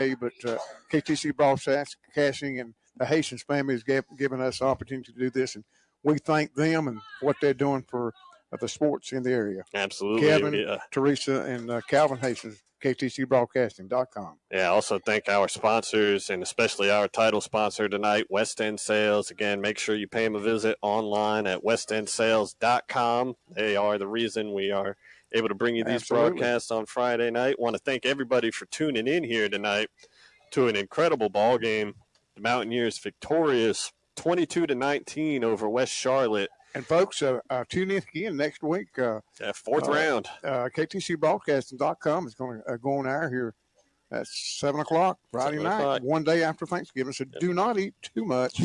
but KTC Broadcasting and the Hastings family has given us the opportunity to do this, and we thank them and what they're doing for the sports in the area. Absolutely. Kevin, Yeah. Teresa, and Calvin Hastings, KTCBroadcasting.com. Yeah, also thank our sponsors and especially our title sponsor tonight, West End Sales. Again, make sure you pay them a visit online at westendsales.com. They are the reason we are able to bring you these broadcasts on Friday night. Want to thank everybody for tuning in here tonight to an incredible ball game. The Mountaineers victorious 22-19 over West Charlotte. And folks, tune in again next week. Fourth round. KTCBroadcasting.com is going to go on air here at 7 o'clock Friday night, one day after Thanksgiving. So do not eat too much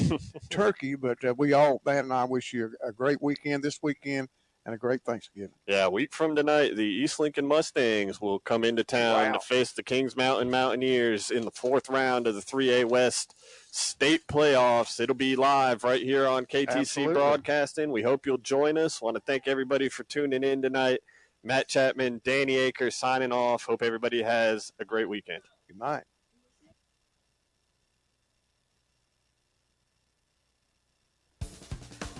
turkey, but Matt and I wish you a great weekend this weekend and a great Thanksgiving. Yeah, a week from tonight, the East Lincoln Mustangs will come into town to face the Kings Mountain Mountaineers in the fourth round of the 3A West State Playoffs. It'll be live right here on KTC Broadcasting. We hope you'll join us. Want to thank everybody for tuning in tonight. Matt Chapman, Danny Akers signing off. Hope everybody has a great weekend. Good night.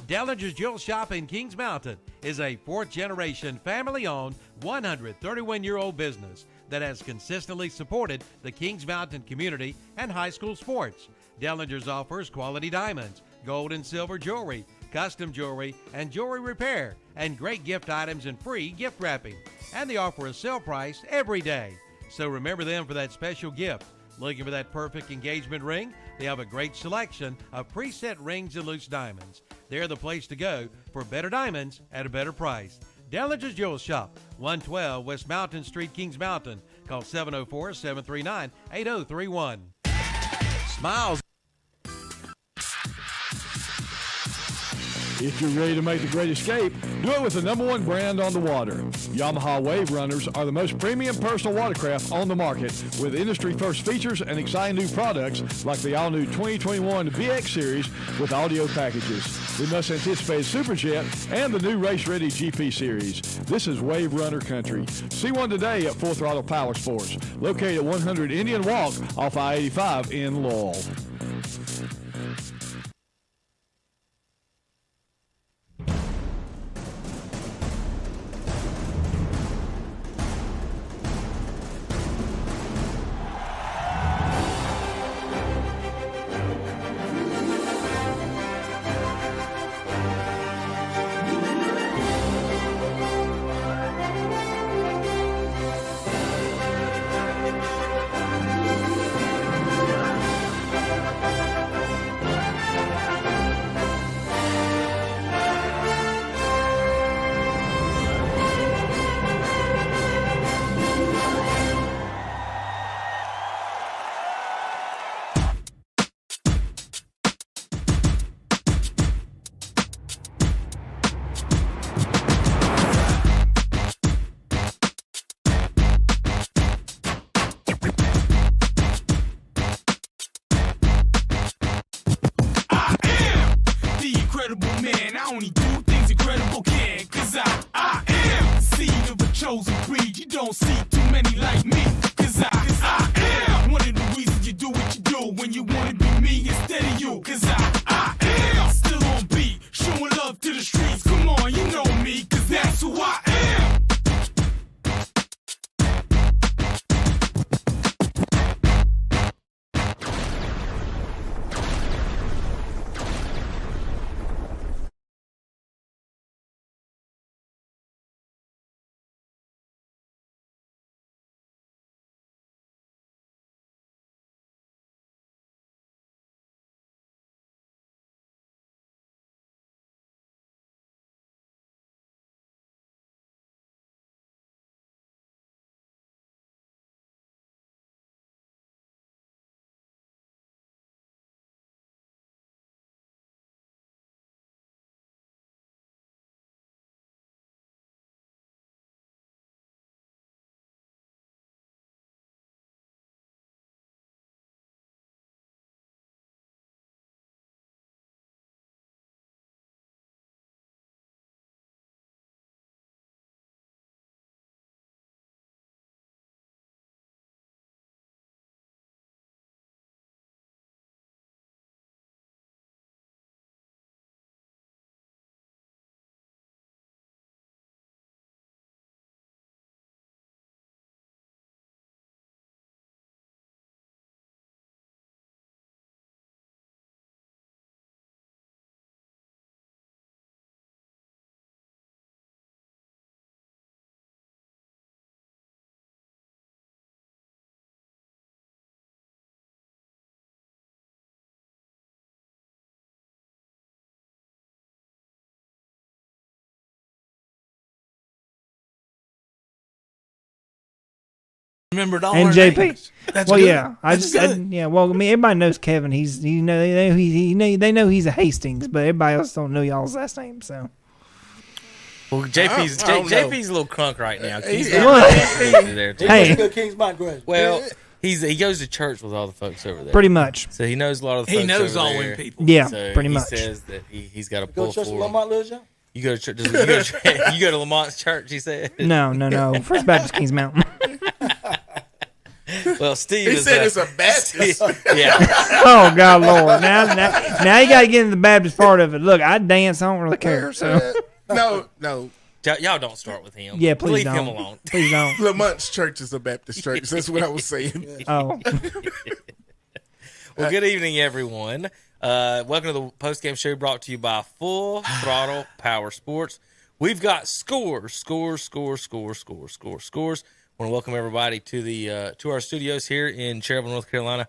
Dellinger's Jewel Shop in Kings Mountain is a fourth-generation, family-owned, 131-year-old business that has consistently supported the Kings Mountain community and high school sports. Dellinger's offers quality diamonds, gold and silver jewelry, custom jewelry, and jewelry repair, and great gift items and free gift wrapping. And they offer a sale price every day. So remember them for that special gift. Looking for that perfect engagement ring? They have a great selection of preset rings and loose diamonds. They're the place to go for better diamonds at a better price. Dellinger's Jewel Shop, 112 West Mountain Street, Kings Mountain. Call 704-739-8031. Smiles. If you're ready to make the great escape, do it with the #1 brand on the water. Yamaha Wave Runners are the most premium personal watercraft on the market with industry-first features and exciting new products like the all-new 2021 VX Series with audio packages, the much-anticipated Superjet, and the new race-ready GP Series. This is Wave Runner country. See one today at Full Throttle Power Sports, located at 100 Indian Walk off I-85 in Laurel. remembered all and our JP. names. That's well, good. yeah, well, I mean, everybody knows Kevin. They know he's a Hastings, but everybody else don't know y'all's last name. So, well, JP's a little crunk right now. He's hey, Kings Mountain graduate. Well, he goes to church with all the folks over there. Pretty much. So he knows a lot of the folks. He knows over all there. them people. Yeah, so pretty much. He says that he's got a Go pull to church for with him. Lamont Little John? You go to church. You go to Lamont's church. He said. No. First Baptist Kings Mountain. Well, Steve. He said it's a Baptist. Yeah. Oh God, Lord! Now you got to get into the Baptist part of it. Look, I dance. I don't really care. So No. Y'all don't start with him. yeah, please Leave don't. him alone. Please don't. Lamont's church is a Baptist church. That's what I was saying. Oh, Well, good evening, everyone. Welcome to the postgame show brought to you by Full Throttle Power Sports. We've got scores. I want to welcome everybody to our studios here in Cherryville, North Carolina.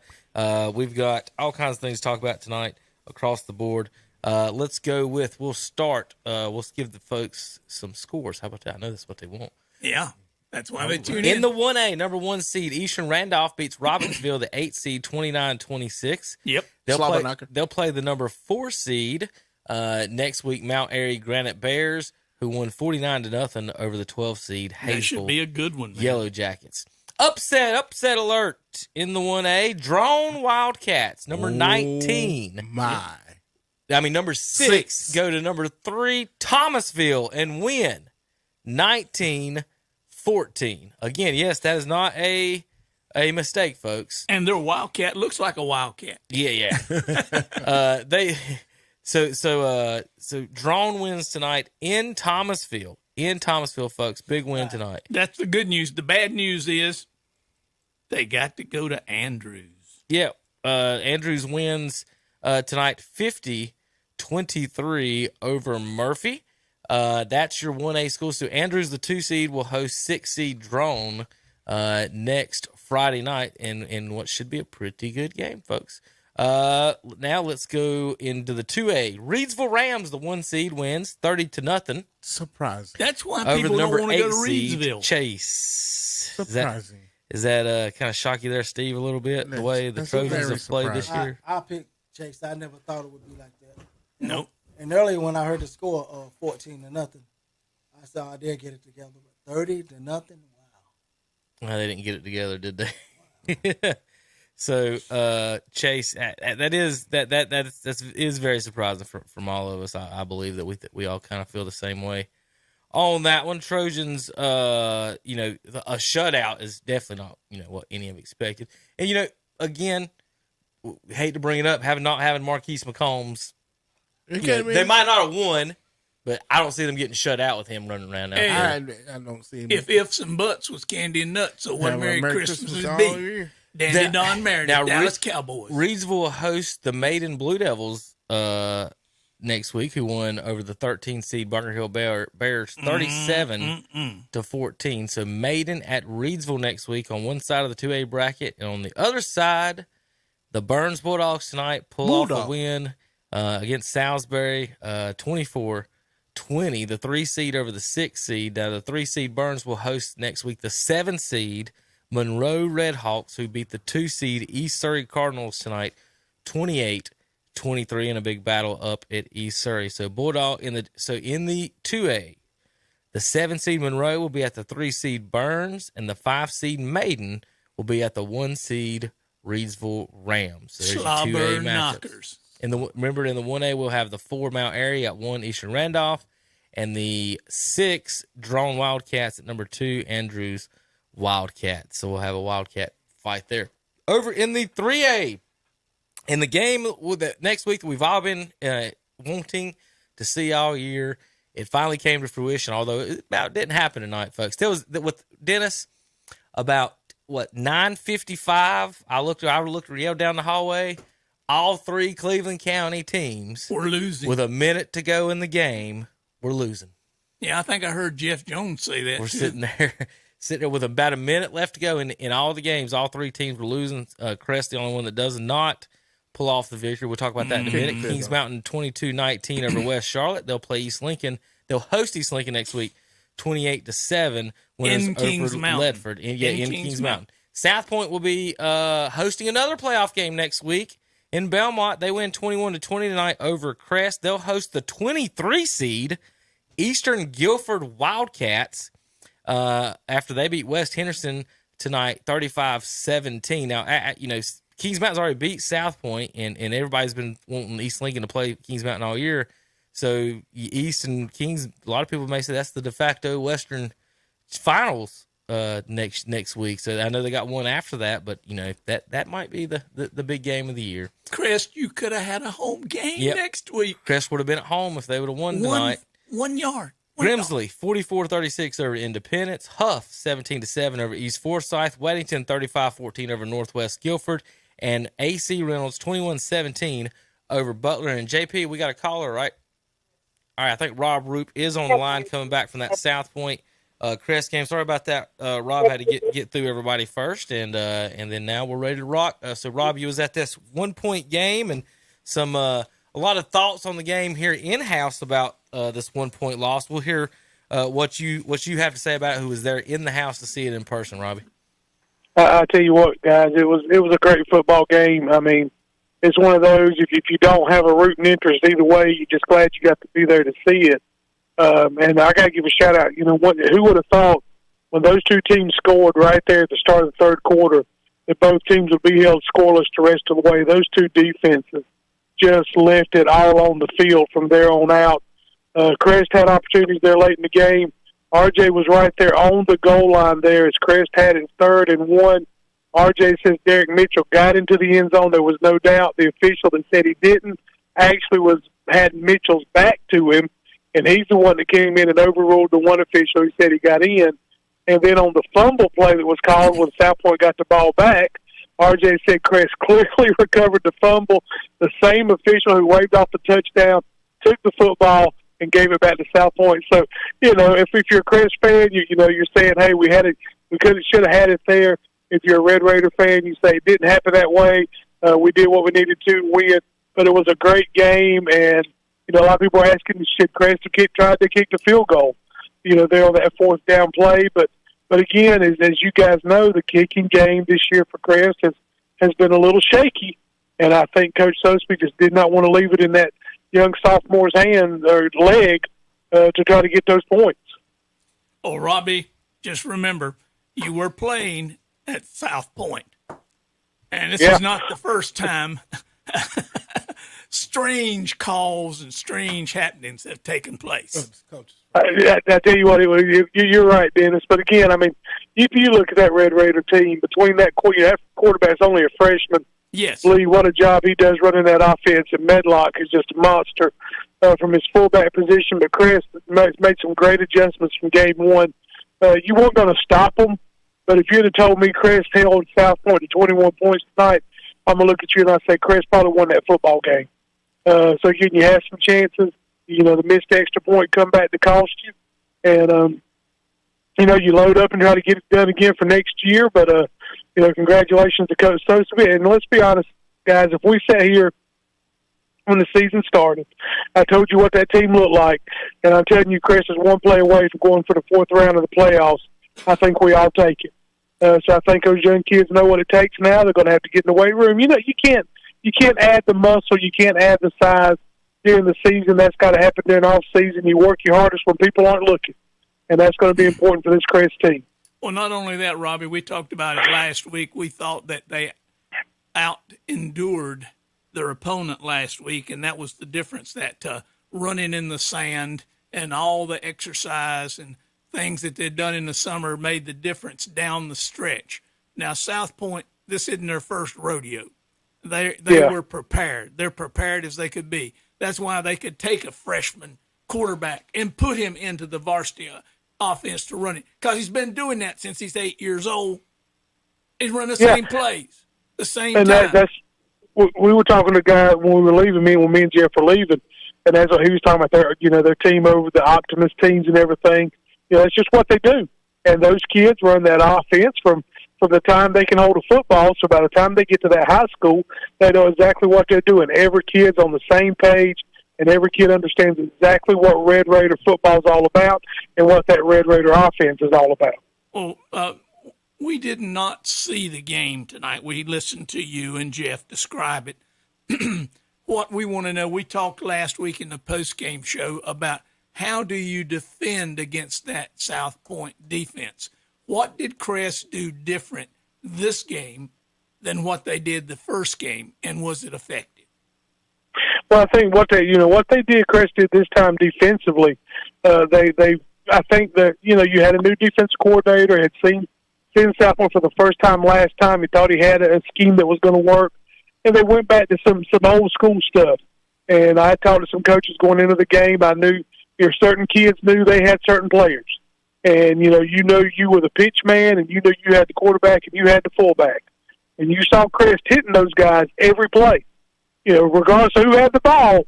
We've got all kinds of things to talk about tonight across the board. Let's go with, we'll start, we'll give the folks some scores. How about that? I know that's what they want. Yeah, that's why they tune In the 1A, number 1 seed, Eastern Randolph beats Robbinsville, the 8 seed, 29-26. Yep. They'll play the number 4 seed next week, Mount Airy Granite Bears, who won 49-0 over the 12 seed Hayesville. That should be a good one, man. Yellow Jackets. Upset alert in the 1A. Drone Wildcats, number 19. Number 6 go to number 3, Thomasville, and win 19-14. Again, yes, that is not a mistake, folks. And their Wildcat looks like a Wildcat. Yeah. So Drone wins tonight in Thomasville. In Thomasville, folks. Big win tonight. That's the good news. The bad news is they got to go to Andrews. Yeah. Andrews wins tonight 50-23 over Murphy. That's your 1A school. So Andrews, the 2 seed, will host 6 seed Drone next Friday night in what should be a pretty good game, folks. Now let's go into the 2A. Reedsville Rams, the 1 seed, wins 30-0. Surprising. That's why Over people the don't number want to 8 go to seed, Reedsville. Chase. Surprising. Is that kind of shock you there, Steve, a little bit, the way the Trojans have played this year? I picked Chase. I never thought it would be like that. Nope. And earlier when I heard the score of 14-0, I said, oh, they'll get it together. But 30-0, wow. Well, they didn't get it together, did they? So, Chase, that is very surprising from all of us. I believe that we all kind of feel the same way on that one. Trojans, a shutout is definitely not what any of expected. And again, hate to bring it up, not having Marquise McCombs, they might not have won, but I don't see them getting shut out with him running around out there. I don't see him. If ifs and buts was candy and nuts, so what Merry Christmas would be. Dandy Don Meredith, Dallas Cowboys. Reedsville will host the Maiden Blue Devils next week, who won over the 13 seed Bunker Hill Bears 37-14. So Maiden at Reedsville next week on one side of the 2A bracket, and on the other side, the Burns Bulldogs tonight pull off a win against Salisbury, 24-20. The 3 seed over the 6 seed. Now the 3 seed Burns will host next week the 7 seed Monroe Redhawks, who beat the 2 seed East Surrey Cardinals tonight, 28-23 in a big battle up at East Surrey. So in the 2A, the 7 seed Monroe will be at the 3 seed Burns, and the 5 seed Maiden will be at the 1 seed Reedsville Rams. So there's your 2A matchups. Remember, in the 1A, we'll have the 4 Mount Airy at 1 Eastern Randolph, and the 6 Drone Wildcats at number 2 Andrews Wildcats. So we'll have a Wildcat fight there. Over in the 3A, in the game next week that we've all been wanting to see all year, it finally came to fruition, although it didn't happen tonight, folks. There was, with Dennis, about, 9:55, I looked real down the hallway. All 3 Cleveland County teams were losing. With a minute to go in the game, we're losing. Yeah, I think I heard Jeff Jones say that. We're sitting there with about a minute left to go in all the games. All 3 teams were losing. Crest, the only one that does not pull off the victory. We'll talk about that in a minute. Kings Mountain 22-19 over West Charlotte. They'll play East Lincoln. They'll host East Lincoln next week, 28-7. In Kings Mountain. Ledford. In Kings Mountain. South Point will be hosting another playoff game next week in Belmont. They win 21-20 tonight over Crest. They'll host the 23 seed Eastern Guilford Wildcats after they beat West Henderson tonight 35-17. Now, Kings Mountain's already beat South Point, and everybody's been wanting East Lincoln to play Kings Mountain all year. So East and Kings, a lot of people may say that's the de facto Western finals next week. So I know they got one after that, but that might be the big game of the year. Crest, you could have had a home game next week. Crest would have been at home if they would have won tonight. 1 yard. Grimsley 44-36 over Independence. Huff 17-7 over East Forsyth. Weddington 35-14 over Northwest Guilford, and AC Reynolds 21-17 over Butler. And JP, we got a caller, right? All right, I think Rob Roop is on the line coming back from that South Point Crest game. Sorry about that. Rob had to get through everybody first, and then now we're ready to rock. So Rob, you was at this 1 point game, and some a lot of thoughts on the game here in house about this 1 point loss. We'll hear what you have to say about it, who was there in the house to see it in person, Robbie. I tell you what, guys, it was a great football game. I mean, it's one of those, if you don't have a rooting interest either way, you're just glad you got to be there to see it. And I got to give a shout out. Who would have thought when those two teams scored right there at the start of the third quarter that both teams would be held scoreless the rest of the way? Those two defenses just left it all on the field from there on out. Crest had opportunities there late in the game. RJ was right there on the goal line there as Crest had it 3rd and 1. RJ says Derek Mitchell got into the end zone. There was no doubt. The official that said he didn't actually had Mitchell's back to him, and he's the one that came in and overruled the one official who said he got in. And then on the fumble play that was called when South Point got the ball back, RJ said Crest clearly recovered the fumble. The same official who waved off the touchdown took the football and gave it back to South Point. So, if you're a Crest fan, you're saying, hey, we should have had it there. If you're a Red Raider fan, you say it didn't happen that way. We did what we needed to win. But it was a great game, and, a lot of people are asking, should Crest have tried to kick the field goal, there on that 4th down play. But again, as you guys know, the kicking game this year for Crest has been a little shaky, and I think Coach Sosby just did not want to leave it in that young sophomore's hand or leg to try to get those points. Oh, Robbie, just remember, you were playing at South Point, and this is not the first time strange calls and strange happenings have taken place. I tell you what, you're right, Dennis. But again, I mean, if you look at that Red Raider team, between that quarterback's only a freshman. Yes. Lee, what a job he does running that offense. And Medlock is just a monster from his fullback position. But Crest made some great adjustments from game one. You weren't going to stop them. But if you'd have told me Crest held South Point to 21 points tonight, I'm going to look at you and I say Crest probably won that football game. So again, you have some chances. The missed extra point come back to cost you. And, you load up and try to get it done again for next year. But, congratulations to Coach Sosby. And let's be honest, guys, if we sat here when the season started, I told you what that team looked like, and I'm telling you Crest is one play away from going for the 4th round of the playoffs. I think we all take it. So I think those young kids know what it takes now. They're going to have to get in the weight room. You can't add the muscle. You can't add the size during the season. That's got to happen during off season. You work your hardest when people aren't looking, and that's going to be important for this Crest team. Well, not only that, Robbie, we talked about it last week. We thought that they out-endured their opponent last week, and that was the difference, that running in the sand and all the exercise and things that they'd done in the summer made the difference down the stretch. Now, South Point, this isn't their first rodeo. They were prepared. They're prepared as they could be. That's why they could take a freshman quarterback and put him into the varsity offense to run it, because he's been doing that since he's 8 years old. He's run the same plays, the same and time. We were talking to a guy when we were leaving, when me and Jeff were leaving, and that's what he was talking about their team over the Optimus teams and everything. That's just what they do. And those kids run that offense from the time they can hold a football. So by the time they get to that high school, they know exactly what they're doing. Every kid's on the same page, and every kid understands exactly what Red Raider football is all about and what that Red Raider offense is all about. Well, we did not see the game tonight. We listened to you and Jeff describe it. What we want to know, we talked last week in the post-game show about how do you defend against that South Point defense? What did Crest do different this game than what they did the first game, and was it effective? Well, I think what they did, Crest did this time defensively. I think that you had a new defense coordinator, had seen South Point for the first time last time. He thought he had a scheme that was going to work. And they went back to some old school stuff. And I talked to some coaches going into the game. I knew certain kids knew they had certain players. And, you were the pitch man, and you had the quarterback and you had the fullback. And you saw Crest hitting those guys every play. Regardless of who had the ball,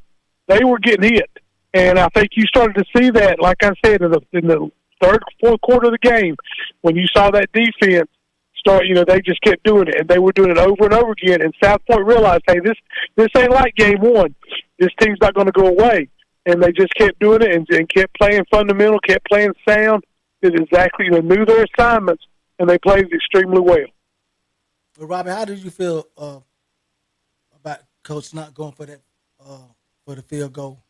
they were getting hit. And I think you started to see that, like I said, in the third, fourth quarter of the game, when you saw that defense start, they just kept doing it, and they were doing it over and over again. And South Point realized, hey, this ain't like game one. This team's not going to go away. And they just kept doing it and kept playing fundamental, kept playing sound. Did exactly, knew their assignments, and they played extremely well. Well, Robbie, how did you feel about Coach not going for that for the field goal?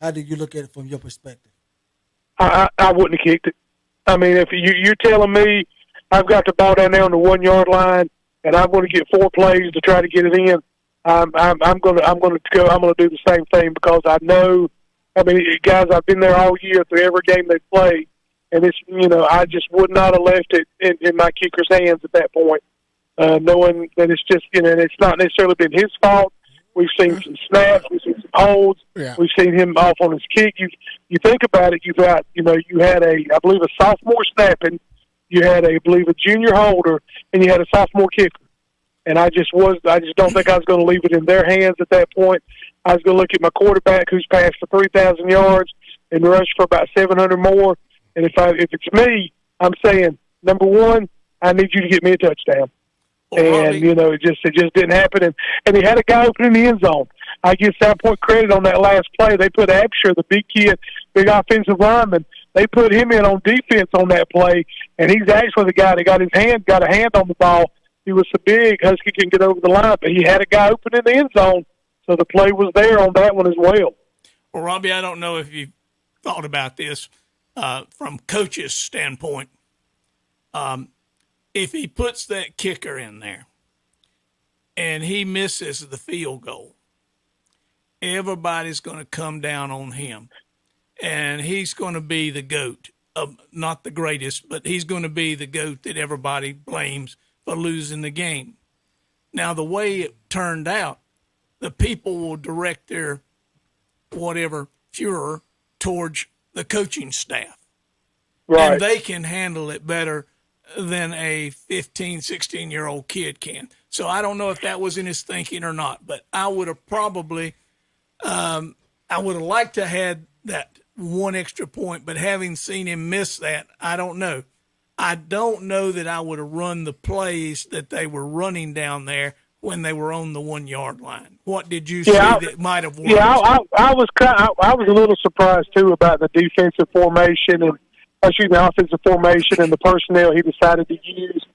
How did you look at it from your perspective? I wouldn't have kicked it. I mean, if you're telling me I've got the ball down there on the 1 yard line, and I'm going to get 4 plays to try to get it in, I'm going to do the same thing, because I know. I mean, guys, I've been there all year through every game they played, and it's I just would not have left it in my kicker's hands at that point, knowing that it's just it's not necessarily been his fault. We've seen some snaps, we've seen some holds, we've seen him off on his kick. You think about it, you had I believe a sophomore snapping. You had I believe a junior holder, and you had a sophomore kicker. And I just don't think I was going to leave it in their hands at that point. I was going to look at my quarterback, who's passed for 3,000 yards and rushed for about 700 more. And if it's me, I'm saying, number one, I need you to get me a touchdown. And it just didn't happen. And he had a guy open in the end zone. I give South Point credit on that last play. They put Absher, the big kid, big offensive lineman. They put him in on defense on that play, and he's actually the guy that got a hand on the ball. He was so big, Husky couldn't get over the line, but he had a guy open in the end zone, so the play was there on that one as well. Well, Robbie, I don't know if you've thought about this from coach's standpoint. If he puts that kicker in there and he misses the field goal, everybody's going to come down on him. And he's going to be the GOAT, not the greatest, but he's going to be the GOAT that everybody blames for losing the game. Now, the way it turned out, the people will direct their whatever furor towards the coaching staff. Right. And they can handle it better than a 15, 16-year-old kid can. So I don't know if that was in his thinking or not, but I would have probably I would have liked to have had that one extra point, but having seen him miss that, I don't know. I don't know that I would have run the plays that they were running down there when they were on the 1 yard line. What did you see that might have worked? Yeah, I was a little surprised too about the defensive formation and offensive formation and the personnel he decided to use.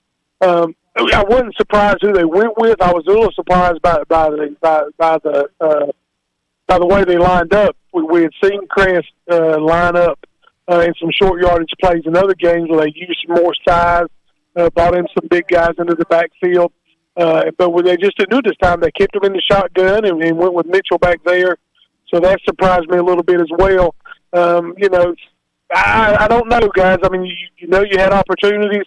I wasn't surprised who they went with. I was a little surprised by the way they lined up. We had seen Crest line up in some short yardage plays in other games where they used some more size, brought in some big guys into the backfield. But when they just didn't do it this time, they kept them in the shotgun and went with Mitchell back there. So that surprised me a little bit as well. I don't know, guys. I mean, you had opportunities,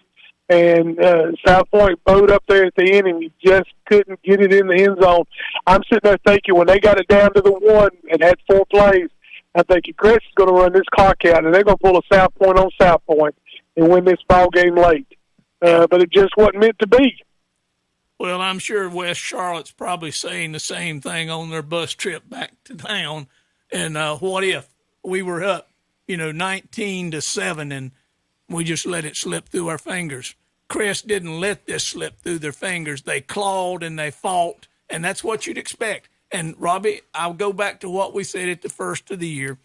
and South Point bowed up there at the end, and you just couldn't get it in the end zone. I'm sitting there thinking, when they got it down to the 1 and had 4 plays, I'm thinking Crest is going to run this clock out, and they're going to pull a South Point on South Point and win this ball game late. But it just wasn't meant to be. Well, I'm sure West Charlotte's probably saying the same thing on their bus trip back to town. And what if we were up, 19-7, and we just let it slip through our fingers? Crest didn't let this slip through their fingers. They clawed and they fought, and that's what you'd expect. And, Robbie, I'll go back to what we said at the first of the year.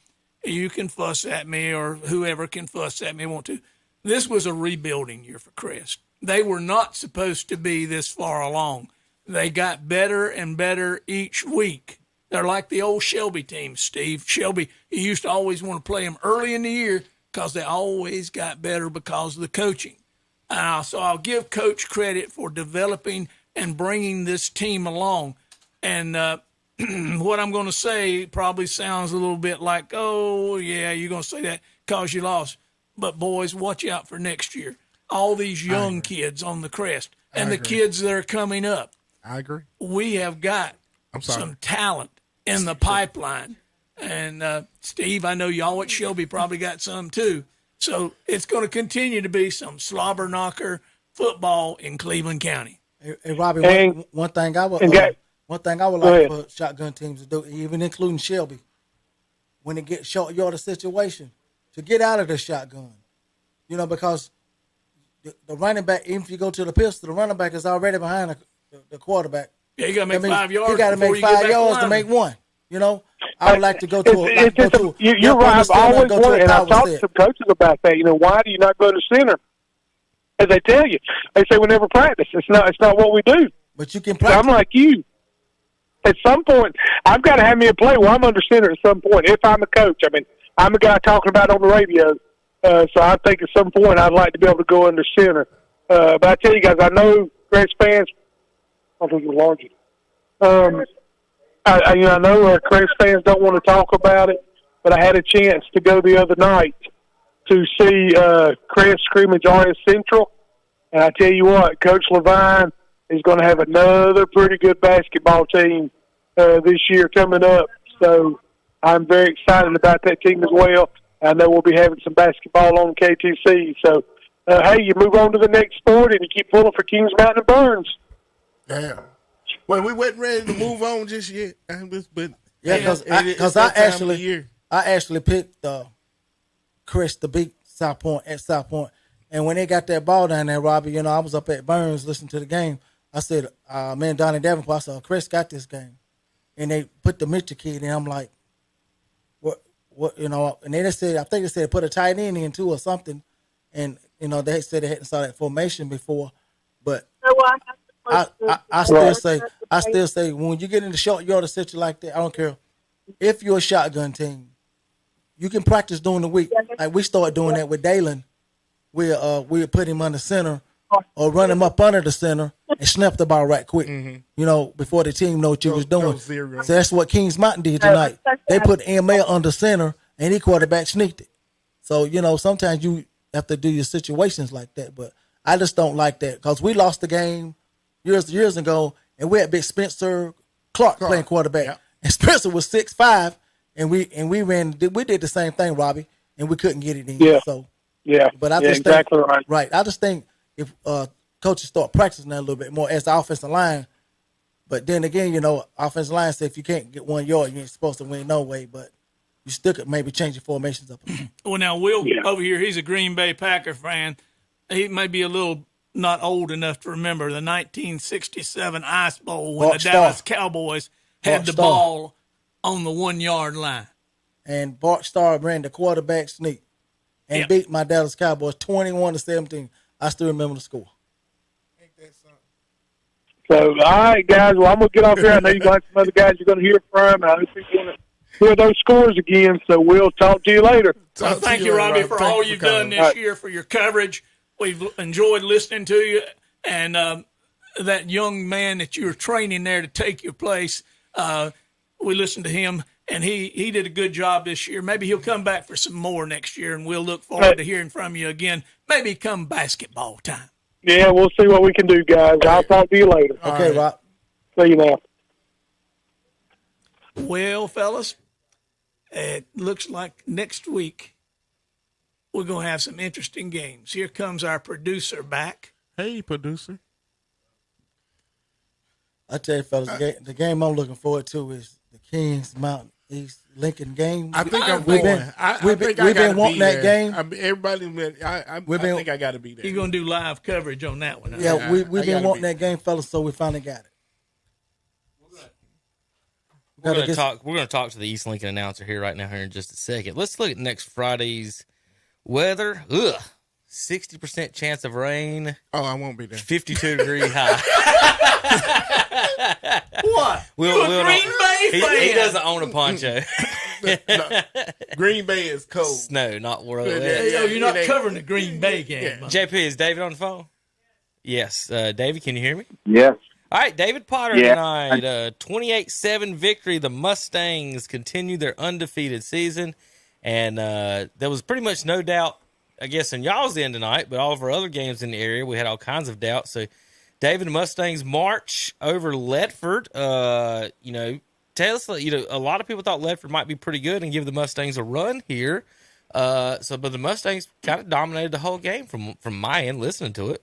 You can fuss at me, or whoever can fuss at me want to. This was a rebuilding year for Crest. They were not supposed to be this far along. They got better and better each week. They're like the old Shelby team, Steve. Shelby, you used to always want to play them early in the year because they always got better because of the coaching. So I'll give Coach credit for developing and bringing this team along. And what I'm going to say probably sounds a little bit like, oh, yeah, you're going to say that because you lost. But, boys, watch out for next year. All these young kids on the Crest and the kids that are coming up. I agree. We have got some talent in the pipeline. And, Steve, I know y'all at Shelby probably got some too. So it's going to continue to be some slobber knocker football in Cleveland County. Hey Robbie, one thing I would like for shotgun teams to do, even including Shelby, when they get short yardage situation, to get out of the shotgun. Because the running back, even if you go to the pistol, the running back is already behind the quarterback. Yeah, you got to make 5 yards. You got to make 5 yards to make one. I would like to go to you're right. I've always wanted, and I've talked to some coaches about that. Why do you not go to center? As they tell you, they say we never practice. It's not what we do. But you can practice. So I'm like you. At some point, I've got to have me a play where I'm under center at some point. If I'm a coach, I'm a guy talking about it on the radio. So I think at some point I'd like to be able to go under center. But I tell you guys, I know Crest fans. I think you're larger. I know Crest fans don't want to talk about it, but I had a chance to go the other night to see Crest scrimmage RS Central, and I tell you what, Coach Levine is going to have another pretty good basketball team this year coming up. So I'm very excited about that team as well. I know we'll be having some basketball on KTC. So, hey, you move on to the next sport, and you keep pulling for Kings Mountain and Burns. Damn. Well, we wasn't ready to move on just yet. But because I actually picked Crest to beat South Point at South Point. And when they got that ball down there, Robbie, I was up at Burns listening to the game. I said, man, Donnie Davenport, I said, Crest got this game. And they put the Mitchell kid in. I'm like, what, and they said, I think they said put a tight end in too or something. And, they said they hadn't saw that formation before. But I still say when you get in the short yardage situation like that, I don't care if you're a shotgun team, you can practice during the week. Like we started doing that with Dalen. We'll put him under center or run him up under the center and snap the ball right quick. Before the team know what you was doing. So that's what Kings Mountain did tonight. They put ML under center and he quarterback sneaked it. So sometimes you have to do your situations like that. But I just don't like that because we lost the game years ago, and we had big Spencer Clark playing quarterback, and Spencer was 6'5", and we did the same thing, Robbie, and we couldn't get it in. Yeah. So but I just exactly think, right. Right. I just think if coaches start practicing that a little bit more as the offensive line, but then again, offensive line said if you can't get 1 yard, you ain't supposed to win no way, but you still could maybe change your formations up. Well, now Will over here, he's a Green Bay Packer fan. He may be a little not old enough to remember the 1967 Ice Bowl when the Dallas Cowboys had the ball on the 1 yard line. And Bart Starr ran the quarterback sneak and beat my Dallas Cowboys 21-17. I still remember the score. So, all right, guys. Well, I'm going to get off here. I know you got some other guys you're going to hear from. I hope you're going to hear those scores again. So we'll talk to you later. Well, thank you, Robbie, for all you've done this year, for your coverage. We've enjoyed listening to you, and that young man that you were training there to take your place, we listened to him, and he did a good job this year. Maybe he'll come back for some more next year, and we'll look forward to hearing from you again, maybe come basketball time. Yeah, we'll see what we can do, guys. I'll talk to you later. Okay, Rob. See you now. Well, fellas, it looks like next week we're going to have some interesting games. Here comes our producer back. Hey, producer. I tell you, fellas, the game I'm looking forward to is the Kings Mountain East Lincoln game. I think I'm going. We've been wanting that game. I think I got to be there. You're going to do live coverage on that one. Huh? Yeah, we've been wanting that game, fellas, so we finally got it. We're going to talk to the East Lincoln announcer here in just a second. Let's look at next Friday's weather. 60% chance of rain. Oh, I won't be there. 52-degree high. What? You're a Green Bay fan? He doesn't own a poncho. No, Green Bay is cold. Snow, not world. You're not covering the Green Bay game. Yeah. JP, is David on the phone? Yes. David, can you hear me? Yes. All right, David Potter tonight. 28-7 victory. The Mustangs continue their undefeated season. And there was pretty much no doubt, I guess, in y'all's end tonight, but all of our other games in the area, we had all kinds of doubts. So, David, the Mustangs march over Ledford. Tell us, a lot of people thought Ledford might be pretty good and give the Mustangs a run here. But the Mustangs kind of dominated the whole game from my end, listening to it.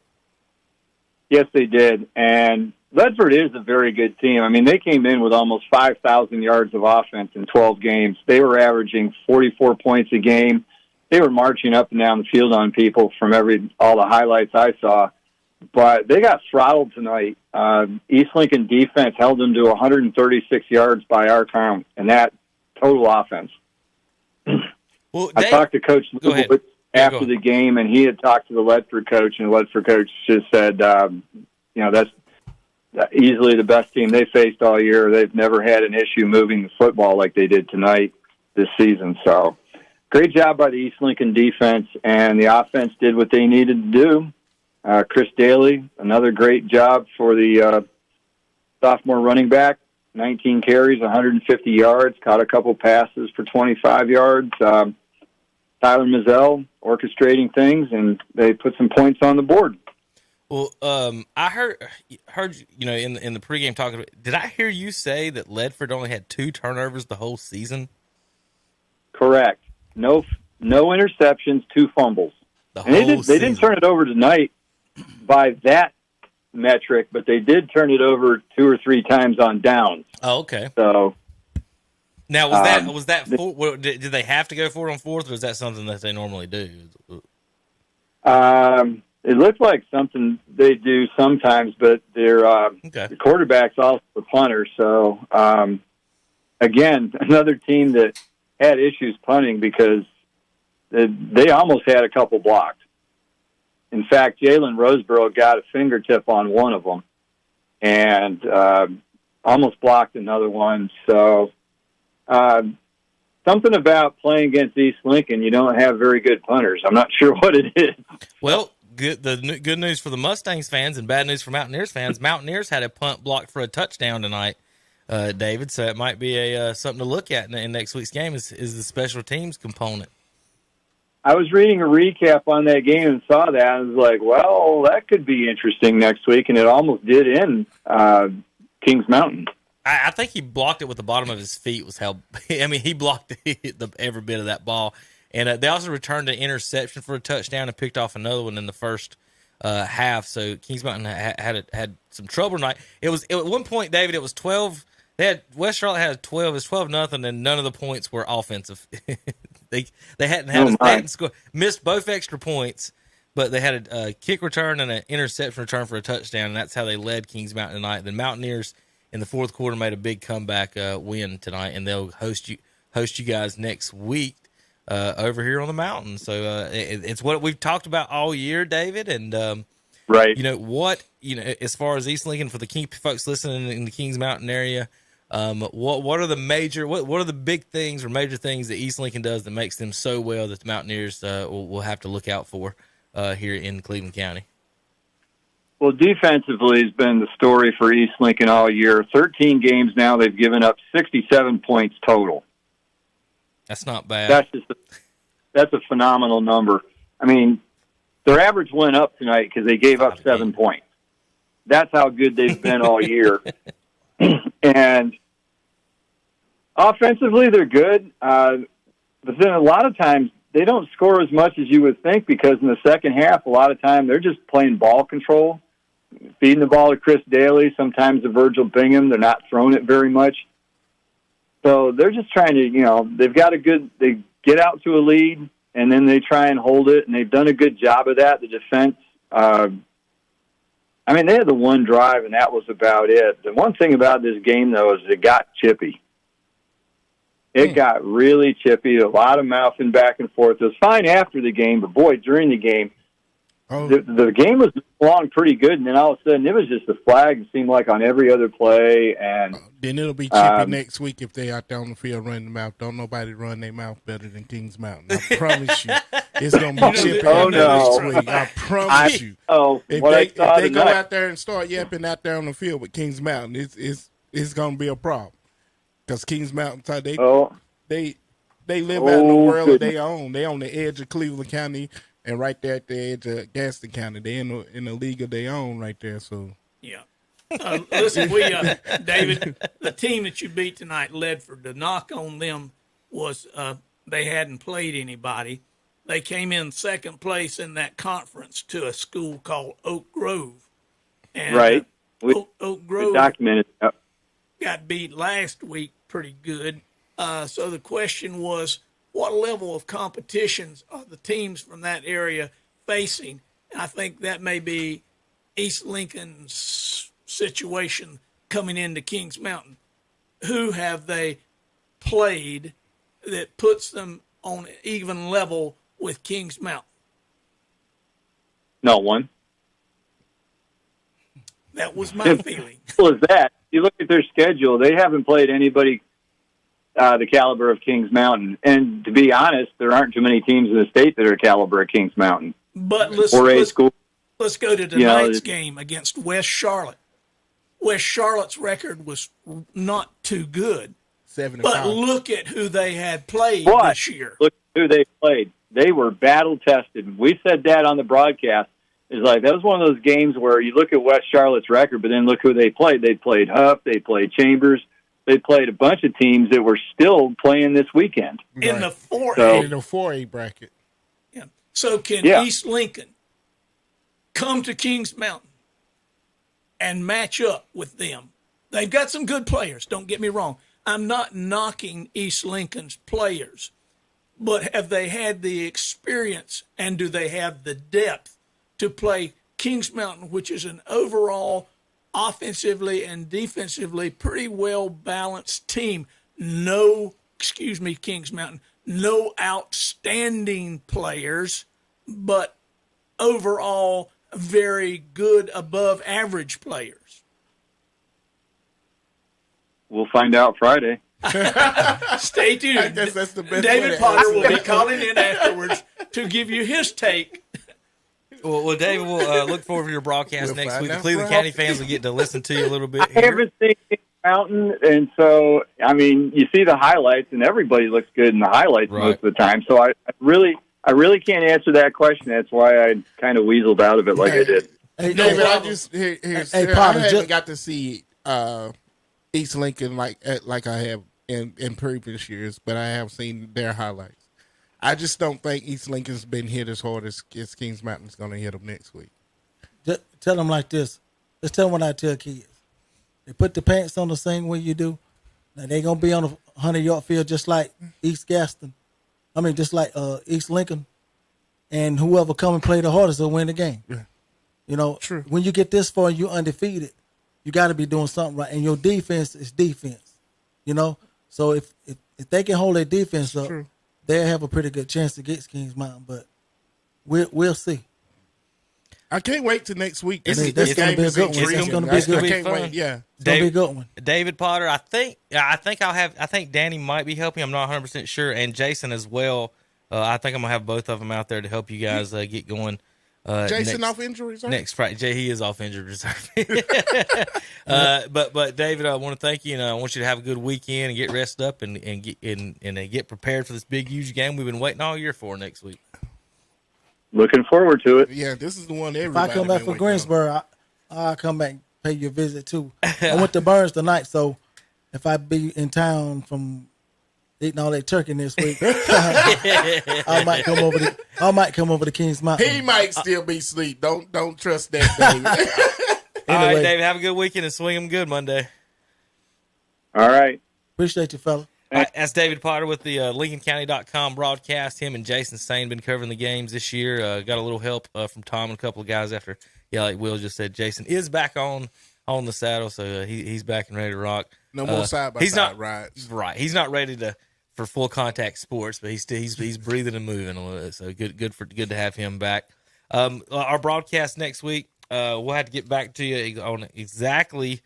Yes, they did. And Ledford is a very good team. I mean, they came in with almost 5,000 yards of offense in 12 games. They were averaging 44 points a game. They were marching up and down the field on people from all the highlights I saw. But they got throttled tonight. East Lincoln defense held them to 136 yards by our count, and that total offense. Well, I talked to Coach Lewis after the game, and he had talked to the Ledford coach, and the Ledford coach just said, that's easily the best team they faced all year. They've never had an issue moving the football like they did tonight this season. So great job by the East Lincoln defense, and the offense did what they needed to do. Chris Daly, another great job for the sophomore running back, 19 carries, 150 yards, caught a couple passes for 25 yards. Tyler Mazzell orchestrating things, and they put some points on the board. Well, I heard in the pregame talking about, did I hear you say that Ledford only had 2 turnovers the whole season? Correct. No interceptions, 2 fumbles. They didn't turn it over tonight by that metric, but they did turn it over 2 or 3 times on downs. Oh, okay. So now was that did they have to go for it on 4th, or is that something that they normally do? It looked like something they do sometimes, but the quarterback's also a punter. So again, another team that had issues punting because they almost had a couple blocked. In fact, Jalen Roseborough got a fingertip on one of them and almost blocked another one. So something about playing against East Lincoln, you don't have very good punters. I'm not sure what it is. Well, the good news for the Mustangs fans and bad news for Mountaineers fans, Mountaineers had a punt blocked for a touchdown tonight, David, so it might be something to look at in next week's game is the special teams component. I was reading a recap on that game and saw that. I was like, well, that could be interesting next week, and it almost did in Kings Mountain. I think he blocked it with the bottom of his feet was how – I mean, he blocked every bit of that ball. And they also returned an interception for a touchdown and picked off another one in the first half. So Kings Mountain had some trouble tonight. It was at one point, David, it was 12 – West Charlotte had 12. It was 12-0, and none of the points were offensive. They hadn't scored, missed both extra points, but they had a kick return and an interception return for a touchdown, and that's how they led Kings Mountain tonight. The Mountaineers in the fourth quarter made a big comeback win tonight, and they'll host you guys next week over here on the mountain. So it's what we've talked about all year, David, and right. As far as East Lincoln, for the King folks listening in the Kings Mountain area. What are the big things or major things that East Lincoln does that makes them so well that the Mountaineers will have to look out for here in Cleveland County? Well, defensively has been the story for East Lincoln all year. 13 games now, they've given up 67 points total. That's not bad. That's a phenomenal number. I mean, their average went up tonight because they gave up 7 points. That's how good they've been all year. And offensively, they're good. But then a lot of times they don't score as much as you would think because in the second half, a lot of time they're just playing ball control, feeding the ball to Chris Daly, sometimes to Virgil Bingham. They're not throwing it very much. So they're just trying to, they get out to a lead, and then they try and hold it, and they've done a good job of that. The defense, they had the one drive, and that was about it. The one thing about this game, though, is it got chippy. It got really chippy, a lot of mouthing back and forth. It was fine after the game, but, boy, during the game, The game was along pretty good, and then all of a sudden it was just the flag. It seemed like on every other play, and then it'll be chippy next week if they out there on the field running them out. Don't nobody run their mouth better than Kings Mountain. I promise you, it's gonna be chippy next week. I promise you. If they go out there and start yapping out there on the field with Kings Mountain, it's gonna be a problem because Kings Mountain they live out in the world of their own. They on the edge of Cleveland County. And right there at the edge of Gaston County, they in the league of their own right there. So yeah, listen, David, the team that you beat tonight, Ledford. The knock on them was they hadn't played anybody. They came in second place in that conference to a school called Oak Grove. And, right, Oak Grove documented. Got beat last week pretty good. So the question was, what level of competitions are the teams from that area facing? And I think that may be East Lincoln's situation coming into Kings Mountain. Who have they played that puts them on an even level with Kings Mountain? No one. That was my feeling. Simple as that. You look at their schedule, they haven't played anybody the caliber of Kings Mountain. And to be honest, there aren't too many teams in the state that are caliber of Kings Mountain. But let's go to tonight's game against West Charlotte. West Charlotte's record was not too good. 7-5. But look at who they had played this year. Look at who they played. They were battle-tested. We said that on the broadcast. It's like that was one of those games where you look at West Charlotte's record, but then look who they played. They played Huff. They played Chambers. They played a bunch of teams that were still playing this weekend. In the 4A. In the 4A bracket. Yeah. So can East Lincoln come to Kings Mountain and match up with them? They've got some good players, don't get me wrong. I'm not knocking East Lincoln's players, but have they had the experience and do they have the depth to play Kings Mountain, which is an overall offensively and defensively pretty well balanced team? Kings Mountain, no outstanding players, but overall very good above average players. We'll find out Friday. Stay tuned. I guess that's the best David Potter will be calling in afterwards to give you his take. Well, David, we'll look forward to your broadcast next week. The Cleveland County fans will get to listen to you a little bit here. I haven't seen Kings Mountain, and so, I mean, you see the highlights, and everybody looks good in the highlights most of the time. So I really can't answer that question. That's why I kind of weaseled out of it like I did. Hey, David, I haven't got to see East Lincoln like I have in previous years, but I have seen their highlights. I just don't think East Lincoln's been hit as hard as Kings Mountain's going to hit them next week. Just tell them like this. Just tell them what I tell kids. They put the pants on the same way you do. Now, they're going to be on a 100-yard field just like East Lincoln. And whoever come and play the hardest will win the game. Yeah. You know, when you get this far and you're undefeated, you got to be doing something right. And your defense is defense, you know. So if they can hold their defense up, they'll have a pretty good chance against Kings Mountain. But we'll see. I can't wait till next week. That's going to be a good one. It's going to be a good one. I can't wait. Yeah, it's going to be a good one. David Potter, I think Danny might be helping. I'm not 100% sure, and Jason as well. I think I'm gonna have both of them out there to help you guys get going. Jason off injury reserve? Next Friday. He is off injured reserve. But David, I want to thank you, and I want you to have a good weekend and get rested up and get prepared for this big, huge game we've been waiting all year for next week. Looking forward to it. Yeah, this is the one If everybody. I come back from Greensboro, I'll come back and pay you a visit too. I went to Burns tonight, so if I be in town from eating all that turkey this week, I might come over to Kings Mountain. He might still be asleep. Don't trust that, David. All right, David, have a good weekend and swing them good Monday. All right. Appreciate you, fella. That's David Potter with the LincolnCounty.com broadcast. Him and Jason Sane been covering the games this year. Got a little help from Tom and a couple of guys after, like Will just said, Jason is back on the saddle, so he's back and ready to rock. No more side-by-side rides. Right. He's not ready for full contact sports, but he's breathing and moving a little bit. So good to have him back. Our broadcast next week, we'll have to get back to you on exactly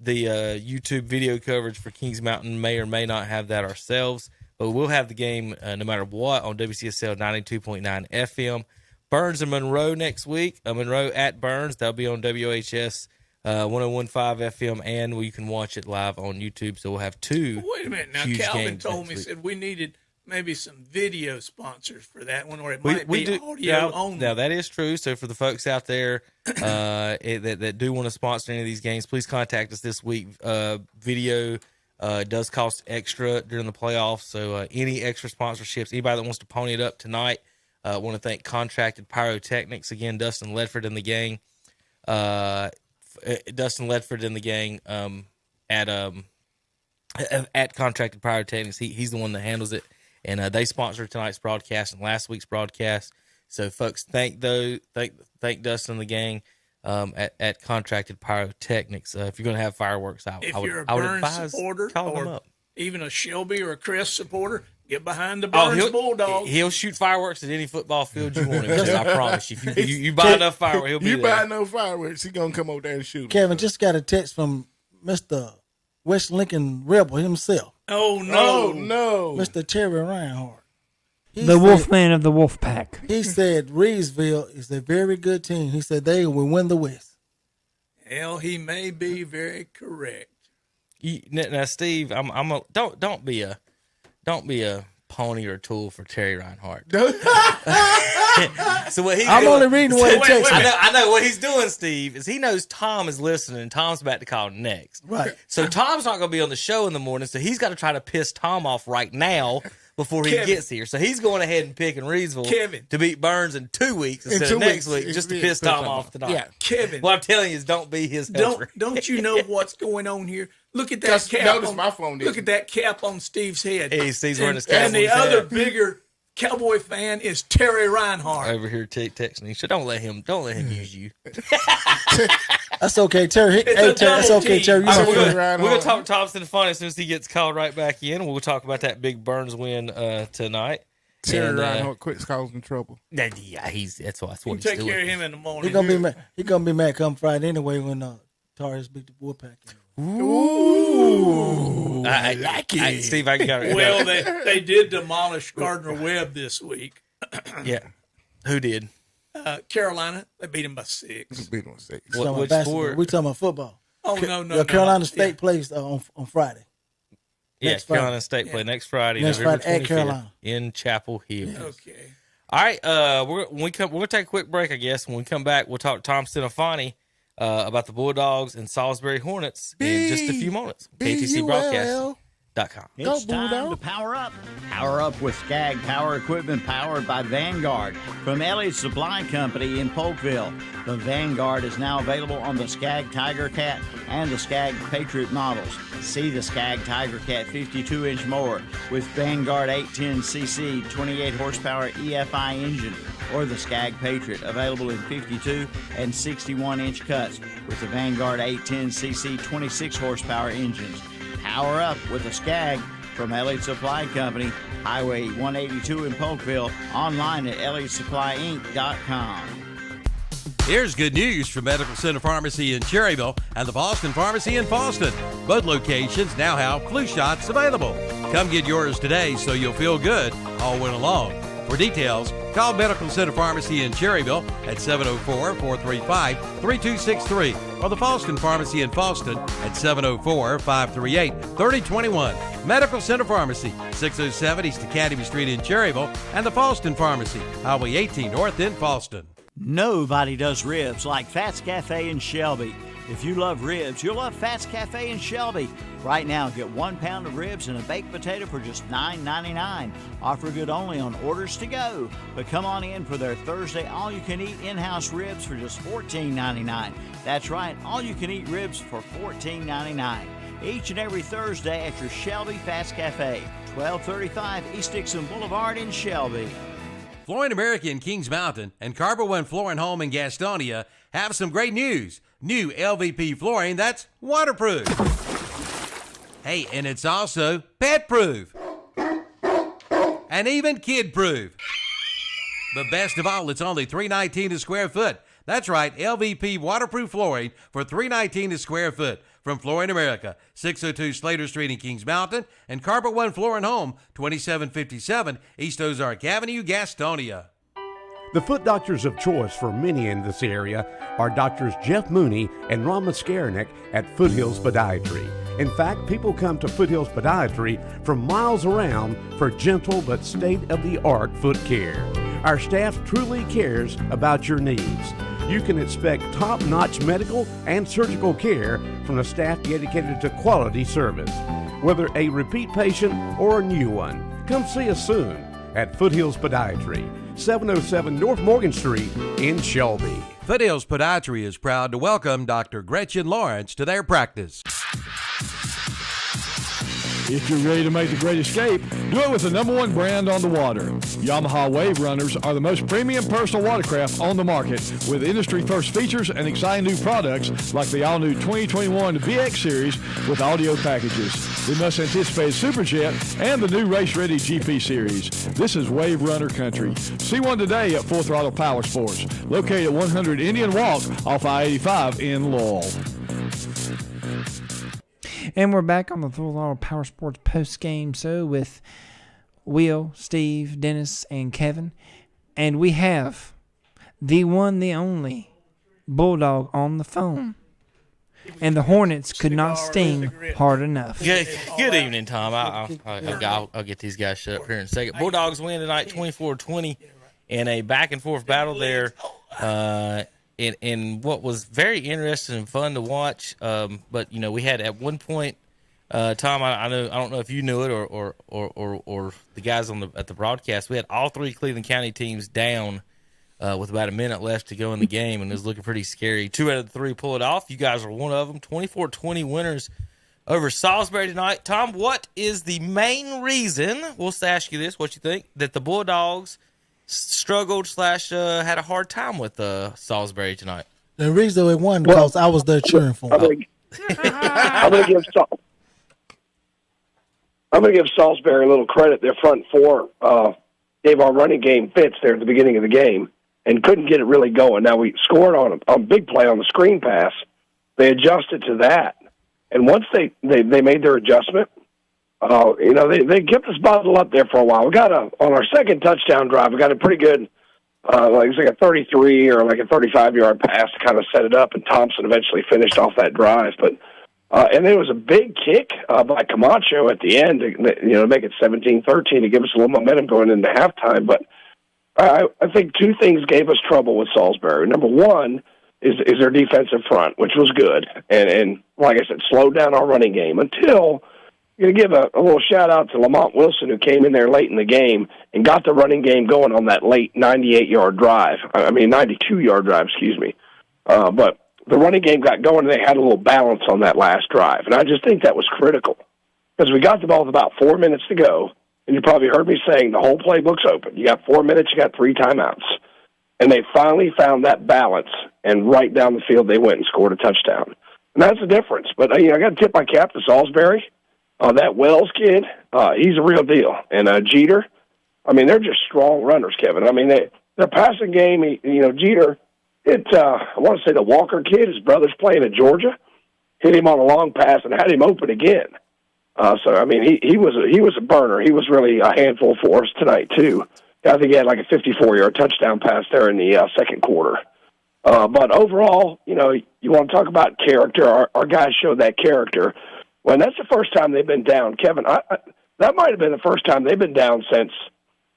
the YouTube video coverage for Kings Mountain. May or may not have that ourselves, but we'll have the game no matter what on WCSL 92.9 FM. Burns and Monroe next week. Monroe at Burns. That'll be on WHS 101.5 FM, and you can watch it live on YouTube. So we'll have two. Wait a minute. Now, Calvin told me, said we needed maybe some video sponsors for that one, or it might be audio only. Now, that is true. So for the folks out there that do want to sponsor any of these games, please contact us this week. Video does cost extra during the playoffs, so any extra sponsorships, anybody that wants to pony it up tonight, I want to thank Contracted Pyrotechnics. Again, Dustin Ledford and the gang. Dustin Ledford and the gang at Contracted Pyrotechnics. He's the one that handles it. And they sponsored tonight's broadcast and last week's broadcast. So, folks, thank Dustin and the gang at Contracted Pyrotechnics. If you're going to have fireworks, if you're a Burns supporter or even a Shelby or a Crest supporter, get behind the Burns Bulldogs. He'll shoot fireworks at any football field you want him to. I promise you. If you buy enough fireworks, he'll be there. You buy enough fireworks, he's going to come over there and shoot. Kevin just got a text from Mr. West Lincoln Rebel himself. Oh, no. Mr. Terry Reinhardt. The Wolfman of the Wolf Pack. He said Reedsville is a very good team. He said they will win the West. Hell, he may be very correct. Now, Steve, don't be a pony or tool for Terry Reinhardt. So what I'm only reading what he texted. I know what he's doing, Steve, is he knows Tom is listening and Tom's about to call next. Right. So Tom's not going to be on the show in the morning, so he's got to try to piss Tom off right now before he gets here. So he's going ahead and picking Reedsville to beat Burns in 2 weeks instead of next week, just to piss Tom off tonight. Yeah, Kevin. What I'm telling you is don't be his helper. Don't you know what's going on here? Look at that cap. Look at that cap on Steve's head. Hey, Steve's wearing his cap. And the other bigger Cowboy fan is Terry Reinhardt over here texting me. So don't let him use you. That's okay, Terry. That's okay, Terry. We're gonna talk Thompson Funny as soon as he gets called right back in. We'll talk about that big Burns win tonight. Terry Reinhardt quits causing trouble. Yeah, that's what he's doing. Take care of him in the morning. He gonna be mad come Friday anyway when Tar beat the Wolfpack. Ooh, I like it. Steve, I got it. Well, they did demolish Gardner Webb this week. Yeah, who did? Carolina. They beat him by 6. Beat him by 6. Which sport? We talking about football. Oh no! Carolina State plays on Friday. Carolina State play next Friday. Next Friday at Carolina in Chapel Hill. Okay. All right. We're gonna take a quick break, I guess. When we come back, we'll talk to Tom Sinofani about the Bulldogs and Salisbury Hornets in just a few moments. KTCBroadcast.com. It's time to power up. Power up with Skag Power Equipment powered by Vanguard from Elliott Supply Company in Polkville. The Vanguard is now available on the Skag Tiger Cat and the Skag Patriot models. See the Skag Tiger Cat 52-inch mower with Vanguard 810cc 28 horsepower EFI engine, or the Skag Patriot available in 52 and 61-inch cuts with the Vanguard 810cc 26 horsepower engines. Power up with a Skag from Elliott Supply Company, Highway 182 in Polkville, online at ElliottSupplyInc.com. Here's good news from Medical Center Pharmacy in Cherryville and the Boston Pharmacy in Boston. Both locations now have flu shots available. Come get yours today so you'll feel good all winter long. For details, call Medical Center Pharmacy in Cherryville at 704-435-3263 or the Boston Pharmacy in Boston at 704-538-3021. Medical Center Pharmacy, 607 East Academy Street in Cherryville, and the Boston Pharmacy, Highway 18 North in Boston. Nobody does ribs like Fats Cafe in Shelby. If you love ribs, you'll love Fats Cafe in Shelby. Right now, get 1 pound of ribs and a baked potato for just $9.99. Offer good only on orders to go. But come on in for their Thursday all-you-can-eat in-house ribs for just $14.99. That's right, all-you-can-eat ribs for $14.99. Each and every Thursday at your Shelby Fats Cafe, 1235 East Dixon Boulevard in Shelby. Flooring America in Kings Mountain and Carver One Flooring Home in Gastonia have some great news. New LVP flooring that's waterproof. Hey, and it's also pet-proof. And even kid-proof. But best of all, it's only $3.19 a square foot. That's right, LVP waterproof flooring for $3.19 a square foot from Flooring America, 602 Slater Street in Kings Mountain, and Carpet One Floor and Home, 2757 East Ozark Avenue, Gastonia. The foot doctors of choice for many in this area are Doctors Jeff Mooney and Ron Maskarnik at Foothills Podiatry. In fact, people come to Foothills Podiatry from miles around for gentle but state-of-the-art foot care. Our staff truly cares about your needs. You can expect top-notch medical and surgical care from a staff dedicated to quality service. Whether a repeat patient or a new one, come see us soon at Foothills Podiatry, 707 North Morgan Street in Shelby. Foothills Podiatry is proud to welcome Dr. Gretchen Lawrence to their practice. If you're ready to make the great escape, do it with the #1 brand on the water. Yamaha Wave Runners are the most premium personal watercraft on the market, with industry-first features and exciting new products like the all-new 2021 VX Series with audio packages, the much-anticipated Superjet, and the new race-ready GP Series. This is Wave Runner country. See one today at Full Throttle Power Sports, located at 100 Indian Walk off I-85 in Lowell. And we're back on the Full Throttle Power Sports post-game show with Will, Steve, Dennis, and Kevin. And we have the one, the only Bulldog on the phone. And the Hornets could not sting hard enough. Good evening, Tom. I'll get these guys shut up here in a second. Bulldogs win tonight 24-20 in a back-and-forth battle there. In what was very interesting and fun to watch, but we had at one point, Tom, I don't know if you knew it or the guys at the broadcast. We had all three Cleveland County teams down with about a minute left to go in the game, and it was looking pretty scary. 2 out of the 3 pull it off. You guys are one of them. 24-20 winners over Salisbury tonight. Tom, what is the main reason? We'll ask you this: what you think that the Bulldogs struggled / had a hard time with Salisbury tonight? The reason they won because I was there cheering for them. I'm going to give Salisbury a little credit. Their front four gave our running game fits there at the beginning of the game and couldn't get it really going. Now, we scored on a big play on the screen pass. They adjusted to that. And once they made their adjustment, they kept us bottled up there for a while. We got on our second touchdown drive, we got a pretty good, it was like a 33 or like a 35-yard pass to kind of set it up, and Thompson eventually finished off that drive. But and there was a big kick by Camacho at the end to make it 17-13 to give us a little momentum going into halftime. But I think 2 things gave us trouble with Salisbury. Number one is their defensive front, which was good, and like I said, slowed down our running game until. I'm going to give a little shout-out to Lamont Wilson, who came in there late in the game and got the running game going on that late 92-yard drive, excuse me. But the running game got going, and they had a little balance on that last drive. And I just think that was critical because we got the ball with about 4 minutes to go, and you probably heard me saying the whole playbook's open. You got 4 minutes, you got 3 timeouts. And they finally found that balance, and right down the field they went and scored a touchdown. And that's the difference. But, I got to tip my cap to Salisbury. That Wells kid, he's a real deal. And Jeter, they're just strong runners, Kevin. Their passing game, Jeter, I want to say the Walker kid, his brother's playing at Georgia, hit him on a long pass and had him open again. He was a burner. He was really a handful for us tonight, too. I think he had like a 54-yard touchdown pass there in the second quarter. But overall, you want to talk about character. Our guys showed that character. Well, that's the first time they've been down, Kevin. That might have been the first time they've been down since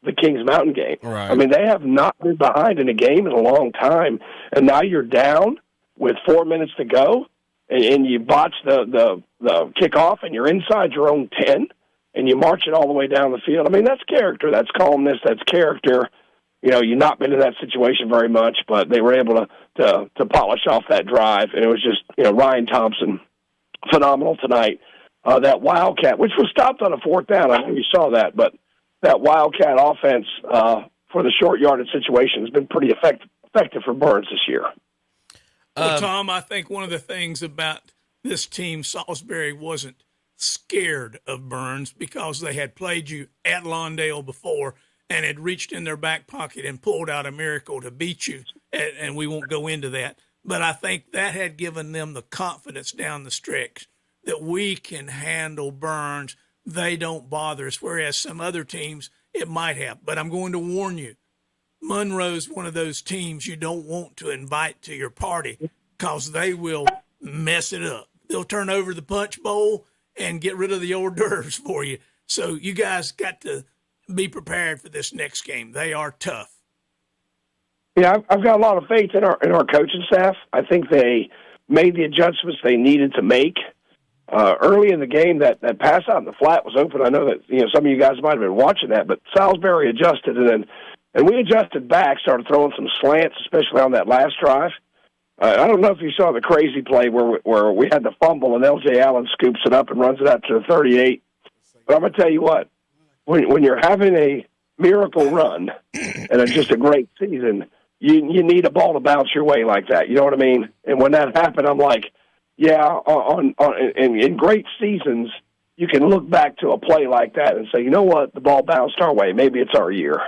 the Kings Mountain game. Right. They have not been behind in a game in a long time, and now you're down with 4 minutes to go, and you botch the kickoff, and you're inside your own 10, and you march it all the way down the field. That's character. That's calmness. That's character. You've not been in that situation very much, but they were able to polish off that drive, and it was just, Ryan Thompson, phenomenal tonight. That Wildcat, which was stopped on a 4th down, I know you saw that, but that Wildcat offense for the short yardage situation has been pretty effective for Burns this year. Well, Tom, I think one of the things about this team, Salisbury wasn't scared of Burns because they had played you at Lawndale before, and had reached in their back pocket and pulled out a miracle to beat you, and we won't go into that. But I think that had given them the confidence down the stretch that we can handle Burns. They don't bother us, whereas some other teams it might have. But I'm going to warn you, Monroe's one of those teams you don't want to invite to your party because they will mess it up. They'll turn over the punch bowl and get rid of the hors d'oeuvres for you. So you guys got to be prepared for this next game. They are tough. Yeah, I've got a lot of faith in our coaching staff. I think they made the adjustments they needed to make. Early in the game, that pass out in the flat was open. I know that some of you guys might have been watching that, but Salisbury adjusted, and we adjusted back, started throwing some slants, especially on that last drive. I don't know if you saw the crazy play where we had the fumble and L.J. Allen scoops it up and runs it out to the 38. But I'm going to tell you what, when you're having a miracle run and it's just a great season, you need a ball to bounce your way like that. You know what I mean? And when that happened, I'm like, yeah, in great seasons, you can look back to a play like that and say, you know what, the ball bounced our way. Maybe it's our year.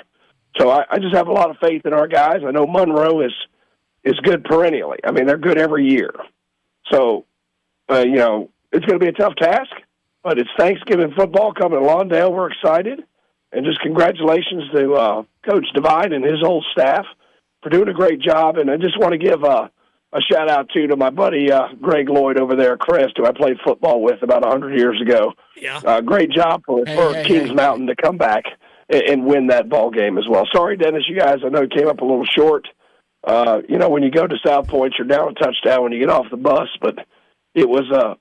So I just have a lot of faith in our guys. I know Monroe is good perennially. I mean, they're good every year. So, it's going to be a tough task, but it's Thanksgiving football coming to Lawndale. We're excited. And just congratulations to Coach Divine and his whole staff for doing a great job. And I just want to give a shout-out to my buddy Greg Lloyd over there at Crest, who I played football with about 100 years ago. Yeah. Great job for Kings Mountain to come back and win that ball game as well. Sorry, Dennis, you guys, I know it came up a little short. When you go to South Point, you're down a touchdown when you get off the bus, but it was a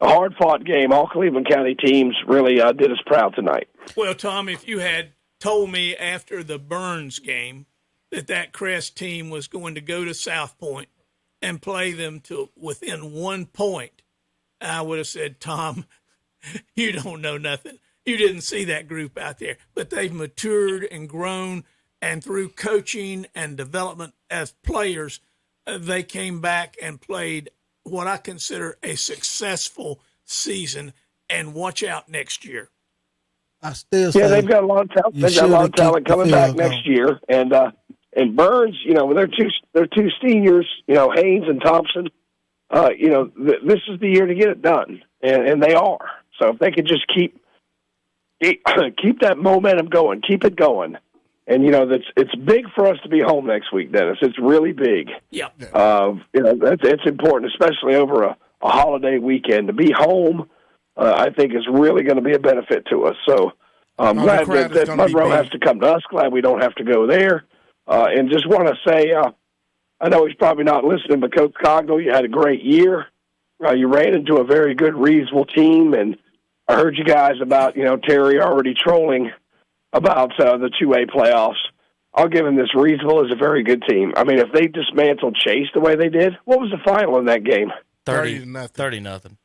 hard-fought game. All Cleveland County teams really did us proud tonight. Well, Tom, if you had told me after the Burns game that Crest team was going to go to South Point and play them to within 1 point, I would have said, Tom, you don't know nothing. You didn't see that group out there. But they've matured and grown, and through coaching and development as players, they came back and played what I consider a successful season, and watch out next year. I still say they've got a lot of talent. They've got a lot of talent coming back next year, and Burns, they're two seniors, Haynes and Thompson. This is the year to get it done, and they are. So if they could just keep that momentum going, keep it going. And, it's big for us to be home next week, Dennis. It's really big. Yep. It's important, especially over a holiday weekend. To be home, I think, is really going to be a benefit to us. So I'm glad that Monroe has to come to us. Glad we don't have to go there. And just want to say, I know he's probably not listening, but Coach Cognell, you had a great year. You ran into a very good Reedsville team, and I heard you guys about, Terry already trolling about the 2A playoffs. I'll give him this. Reedsville is a very good team. I mean, if they dismantled Chase the way they did, what was the final in that game? 30-0.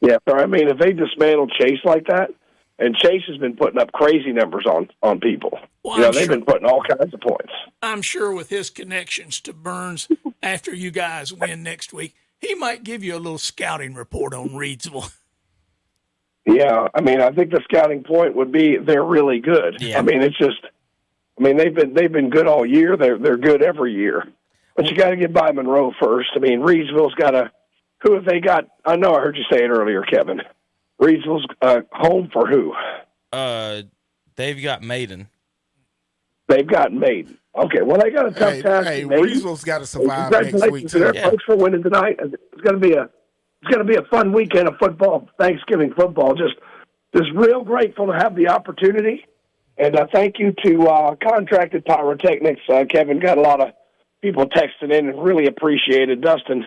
Yeah, I mean, if they dismantled Chase like that, and Chase has been putting up crazy numbers on people. Well, they've been putting all kinds of points. I'm sure with his connections to Burns, after you guys win next week, he might give you a little scouting report on Reedsville. Yeah, I mean, I think the scouting point would be they're really good. Yeah. I mean, they've been good all year. They're good every year, but you got to get by Monroe first. I mean, Reedsville's got who have they got? I know I heard you say it earlier, Kevin. Reedsville's home for who? They've got Maiden. They've got Maiden. Okay, well, they got a tough task. Hey, Reedsville's got to survive next week to their folks for winning tonight. It's going to be a fun weekend of football, Thanksgiving football. Just real grateful to have the opportunity, and thank you to Contracted Pyrotechnics. Kevin, got a lot of people texting in and really appreciated Dustin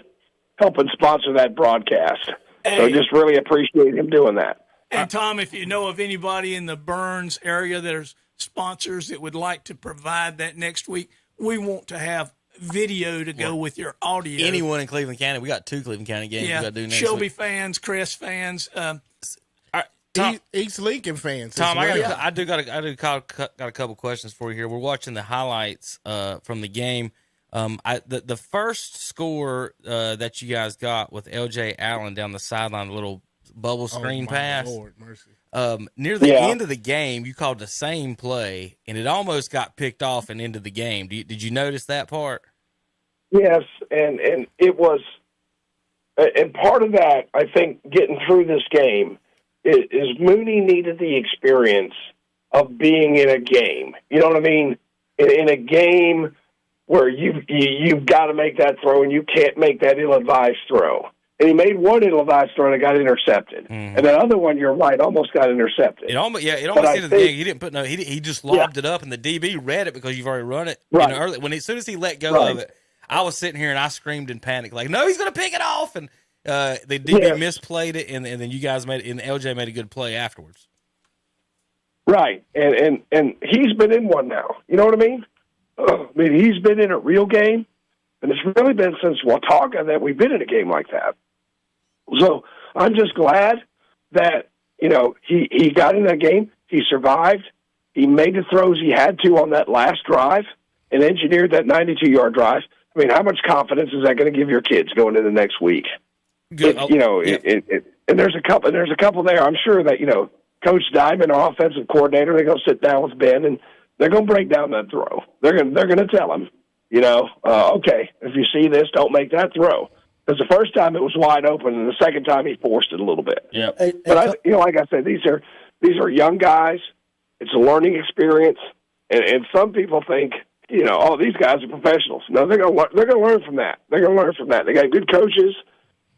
helping sponsor that broadcast. Hey. So just really appreciate him doing that. And Tom, if you know of anybody in the Burns area that are sponsors that would like to provide that next week, we want to have video to go with your audio. Anyone in Cleveland County. We got 2 Cleveland County games we got to do next Shelby week. fans, Crest fans. Tom, East Lincoln fans. Tom, well. I got a couple questions for you here. We're watching the highlights from the game. The first score that you guys got with L.J. Allen down the sideline, a little bubble screen pass. Lord mercy. Near the end of the game, you called the same play, and it almost got picked off and into the game. Did you notice that part? Yes, and it was, and part of that, I think, getting through this game is Mooney needed the experience of being in a game. You know what I mean? In a game where you've got to make that throw, and you can't make that ill-advised throw. And he made one ill-advised throw and it got intercepted. Mm-hmm. And that other one, you're right, almost got intercepted. It almost ended the game. He didn't put he just lobbed it up, and the DB read it because you've already run it. Right. As soon as he let go of it, I was sitting here and I screamed in panic, like, no, he's going to pick it off. And the DB misplayed it, and then you guys made it, and LJ made a good play afterwards. Right. And he's been in one now. You know what I mean? He's been in a real game, and it's really been since Watauga that we've been in a game like that. So I'm just glad that, he got in that game. He survived. He made the throws he had to on that last drive and engineered that 92-yard drive. I mean, how much confidence is that going to give your kids going into the next week? Good. And there's a couple there. I'm sure that, Coach Diamond, our offensive coordinator, they're going to sit down with Ben and they're going to break down that throw. They're going to tell him, okay, if you see this, don't make that throw. Because the first time it was wide open, and the second time he forced it a little bit. Yeah. But like I said, these are young guys. It's a learning experience, and some people think, these guys are professionals. No, they're going to learn from that. They're going to learn from that. They got good coaches,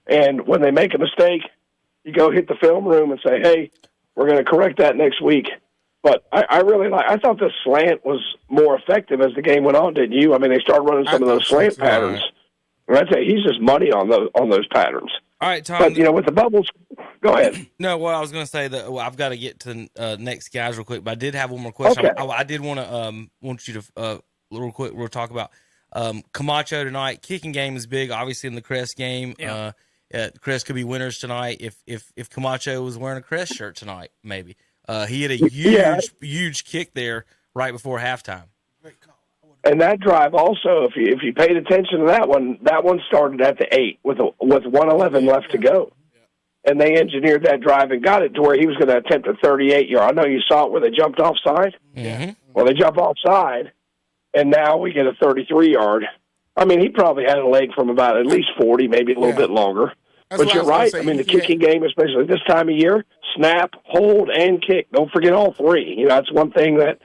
and when they make a mistake, you go hit the film room and say, hey, we're going to correct that next week. But I thought the slant was more effective as the game went on, didn't you? I mean, they started running some of those slant patterns. And I'd say he's just money on those patterns. All right, Tom. But, with the bubbles, go ahead. No, well, I was going to say that I've got to get to the next guys real quick, but I did have one more question. Okay. I did want you to real quick. We'll talk about Camacho tonight. Kicking game is big, obviously in the Crest game. Yeah. Crest could be winners tonight if Camacho was wearing a Crest shirt tonight. Maybe he had a huge kick there right before halftime. And that drive also, if you paid attention to that one started at the 8 with 1:11 left to go. And they engineered that drive and got it to where he was going to attempt a 38-yard. I know you saw it where they jumped offside. Mm-hmm. Well, they jump offside, and now we get a 33-yard. I mean, he probably had a leg from about at least 40, maybe a little bit longer. But you're right. I mean, the kicking game, especially this time of year, snap, hold, and kick. Don't forget all three. That's one thing that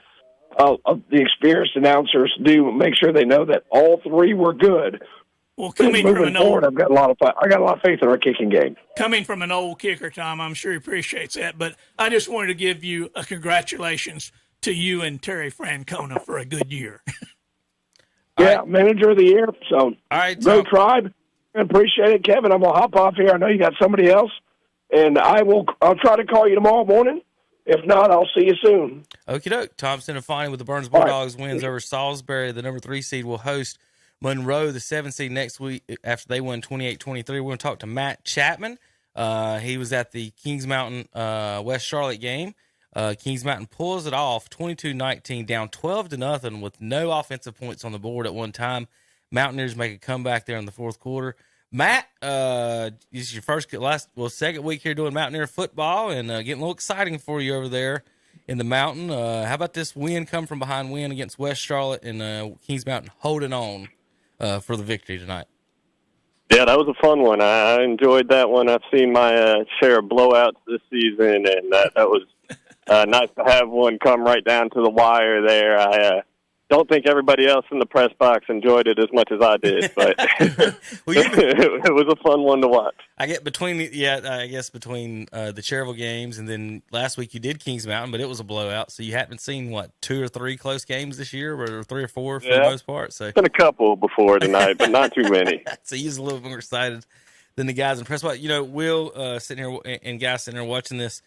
the experienced announcers do, make sure they know that all three were good. Well, moving forward, I got a lot of faith in our kicking game. Coming from an old kicker, Tom, I'm sure he appreciates that. But I just wanted to give you a congratulations to you and Terry Francona for a good year. Manager of the year. So, all right, go Tribe. I appreciate it, Kevin. I'm gonna hop off here. I know you got somebody else, and I'll try to call you tomorrow morning. If not, I'll see you soon. Okie doke. Thompson and Fine with the Burns Bulldogs wins over Salisbury. The number 3 seed will host Monroe, the 7 seed, next week after they won 28-23. We're going to talk to Matt Chapman. He was at the Kings Mountain West Charlotte game. Kings Mountain pulls it off 22-19, down 12-0 with no offensive points on the board at one time. Mountaineers make a comeback there in the fourth quarter. Matt, this is your second week here doing Mountaineer football and getting a little exciting for you over there in the Mountain. How about this come from behind win against West Charlotte and Kings Mountain holding on for the victory tonight? Yeah, that was a fun one. I enjoyed that one. I've seen my share of blowouts this season, and that was nice to have one come right down to the wire there. I don't think everybody else in the press box enjoyed it as much as I did, but it was a fun one to watch. I get between the Cherville games and then last week you did Kings Mountain, but it was a blowout. So you haven't seen 2 or 3 close games this year, or 3 or 4 for the most part. So been a couple before tonight, but not too many. So he's a little more excited than the guys in press box. Will sitting here and guys sitting there watching this.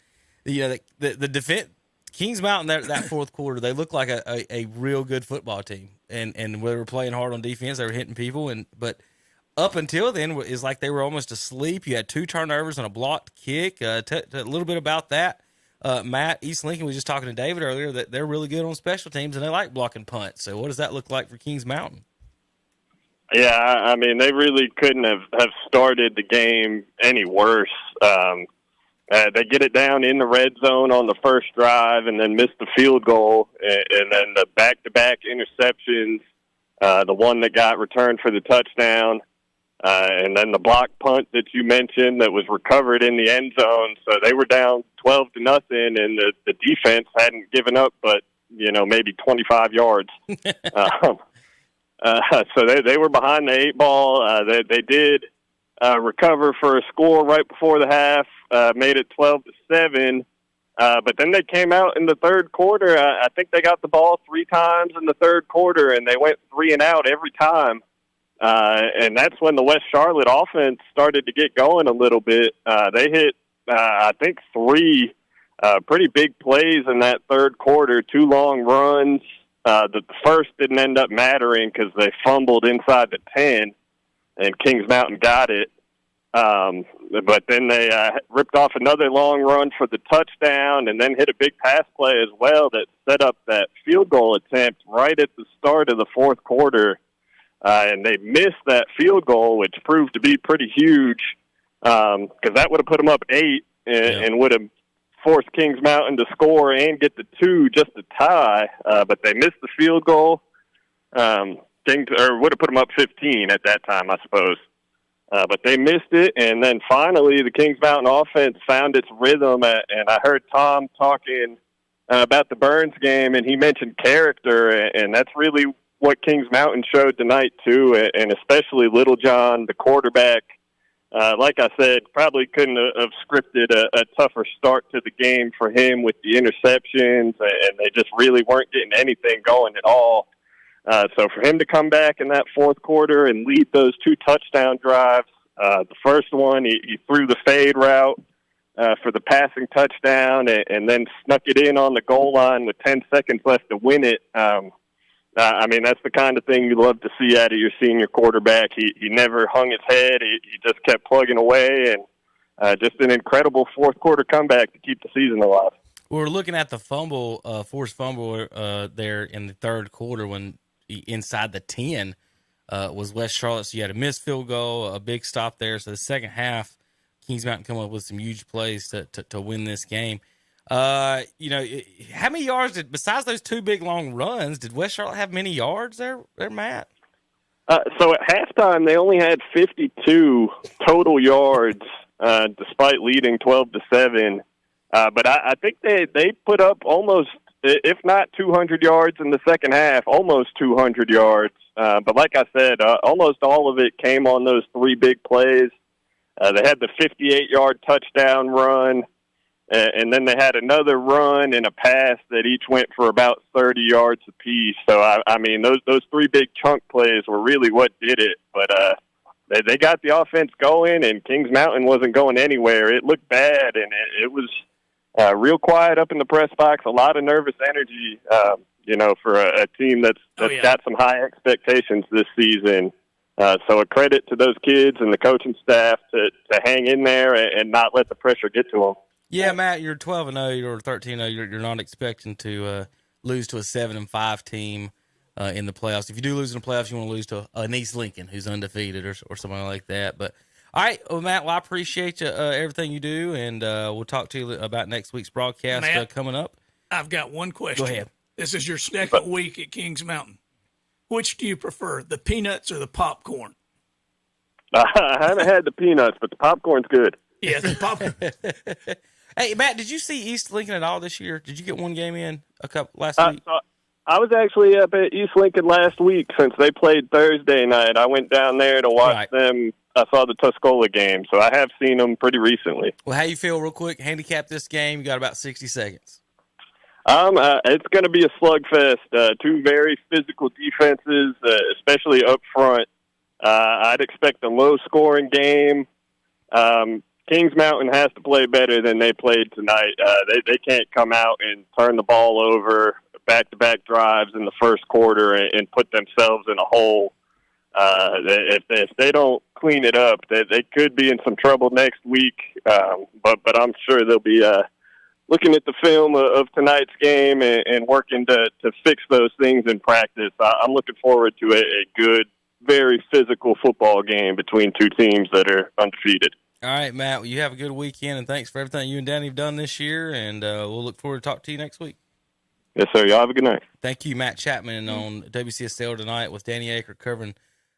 The defense. Kings Mountain, that fourth quarter, they looked like a real good football team, and they were playing hard on defense. They were hitting people, but up until then, it's like they were almost asleep. You had 2 turnovers and a blocked kick. A little bit about that, Matt. East Lincoln was just talking to David earlier that they're really good on special teams and they like blocking punts. So what does that look like for Kings Mountain? Yeah, I mean, they really couldn't have started the game any worse. They get it down in the red zone on the first drive and then miss the field goal, and then the back-to-back interceptions, the one that got returned for the touchdown, and then the block punt that you mentioned that was recovered in the end zone. So they were down 12-0, and the defense hadn't given up but, maybe 25 yards. So they were behind the 8 ball. They did recover for a score right before the half, made it 12-7. But then they came out in the third quarter. I think they got the ball 3 times in the third quarter, and they went 3 and out every time. And that's when the West Charlotte offense started to get going a little bit. They hit, I think, 3 pretty big plays in that third quarter, 2 long runs. The first didn't end up mattering because they fumbled inside the 10, and Kings Mountain got it. But then they ripped off another long run for the touchdown and then hit a big pass play as well that set up that field goal attempt right at the start of the fourth quarter. And they missed that field goal, which proved to be pretty huge because that would have put them up 8 and would have forced Kings Mountain to score and get the 2 just to tie. But they missed the field goal. Would have put them up 15 at that time, I suppose. But they missed it, and then finally the Kings Mountain offense found its rhythm, and I heard Tom talking about the Burns game, and he mentioned character, and that's really what Kings Mountain showed tonight too, and especially Little John, the quarterback. Like I said, probably couldn't have scripted a tougher start to the game for him with the interceptions, and they just really weren't getting anything going at all. So for him to come back in that fourth quarter and lead those 2 touchdown drives, the first one, he threw the fade route for the passing touchdown and then snuck it in on the goal line with 10 seconds left to win it. I mean, that's the kind of thing you love to see out of your senior quarterback. He never hung his head. He just kept plugging away, and just an incredible fourth quarter comeback to keep the season alive. We're looking at the forced fumble there in the third quarter when inside the 10 was West Charlotte. So you had a missed field goal, a big stop there. So the second half, Kings Mountain come up with some huge plays to win this game. How many yards besides those 2 big long runs, did West Charlotte have many yards there Matt? So at halftime, they only had 52 total yards, despite leading 12-7. But I think they put up almost, if not 200 yards in the second half, almost 200 yards. But like I said, almost all of it came on those 3 big plays. They had the 58-yard touchdown run, and then they had another run and a pass that each went for about 30 yards apiece. So, I mean, those 3 big chunk plays were really what did it. But they got the offense going, and Kings Mountain wasn't going anywhere. It looked bad, and it was real quiet up in the press box, a lot of nervous energy, for a team that's got some high expectations this season. So a credit to those kids and the coaching staff to hang in there and not let the pressure get to them. Yeah, Matt, you're 12-0 or 13-0. You're not expecting to lose to a 7-5 team in the playoffs. If you do lose in the playoffs, you want to lose to an East Lincoln who's undefeated or something like that. But all right, well, Matt, I appreciate you, everything you do, and we'll talk to you about next week's broadcast coming up. I've got one question. Go ahead. This is your second week at Kings Mountain. Which do you prefer, the peanuts or the popcorn? I haven't had the peanuts, but the popcorn's good. Yeah, the popcorn. Hey, Matt, did you see East Lincoln at all this year? Did you get one game in last week? I was actually up at East Lincoln last week since they played Thursday night. I went down there to watch them. I saw the Tuscola game, so I have seen them pretty recently. Well, how you feel real quick? Handicap this game. You got about 60 seconds. It's going to be a slugfest. 2 very physical defenses, especially up front. I'd expect a low-scoring game. Kings Mountain has to play better than they played tonight. They can't come out and turn the ball over back-to-back drives in the first quarter and put themselves in a hole. If they don't clean it up, they could be in some trouble next week. But I'm sure they'll be looking at the film of tonight's game and working to fix those things in practice. I'm looking forward to a good, very physical football game between 2 teams that are undefeated. All right, Matt. Well, you have a good weekend, and thanks for everything you and Danny have done this year. And we'll look forward to talking to you next week. Yes, sir. Y'all have a good night. Thank you, Matt Chapman, on WCSL tonight with Danny Aker covering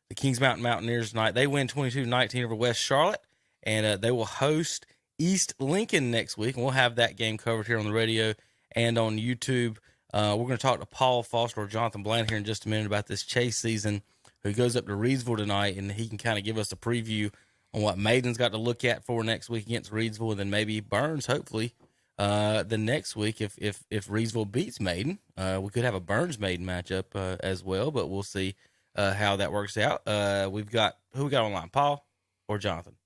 the Kings Mountain Mountaineers tonight. They win 22-19 over West Charlotte, and they will host East Lincoln next week, and we'll have that game covered here on the radio and on YouTube. We're going to talk to Paul Foster or Jonathan Bland here in just a minute about this Chase season, who goes up to Reidsville tonight, and he can kind of give us a preview on what Maiden's got to look at for next week against Reidsville, and then maybe Burns, hopefully, the next week if Reidsville beats Maiden. We could have a Burns-Maiden matchup as well, but we'll see how that works out. Who we got online, Paul or Jonathan?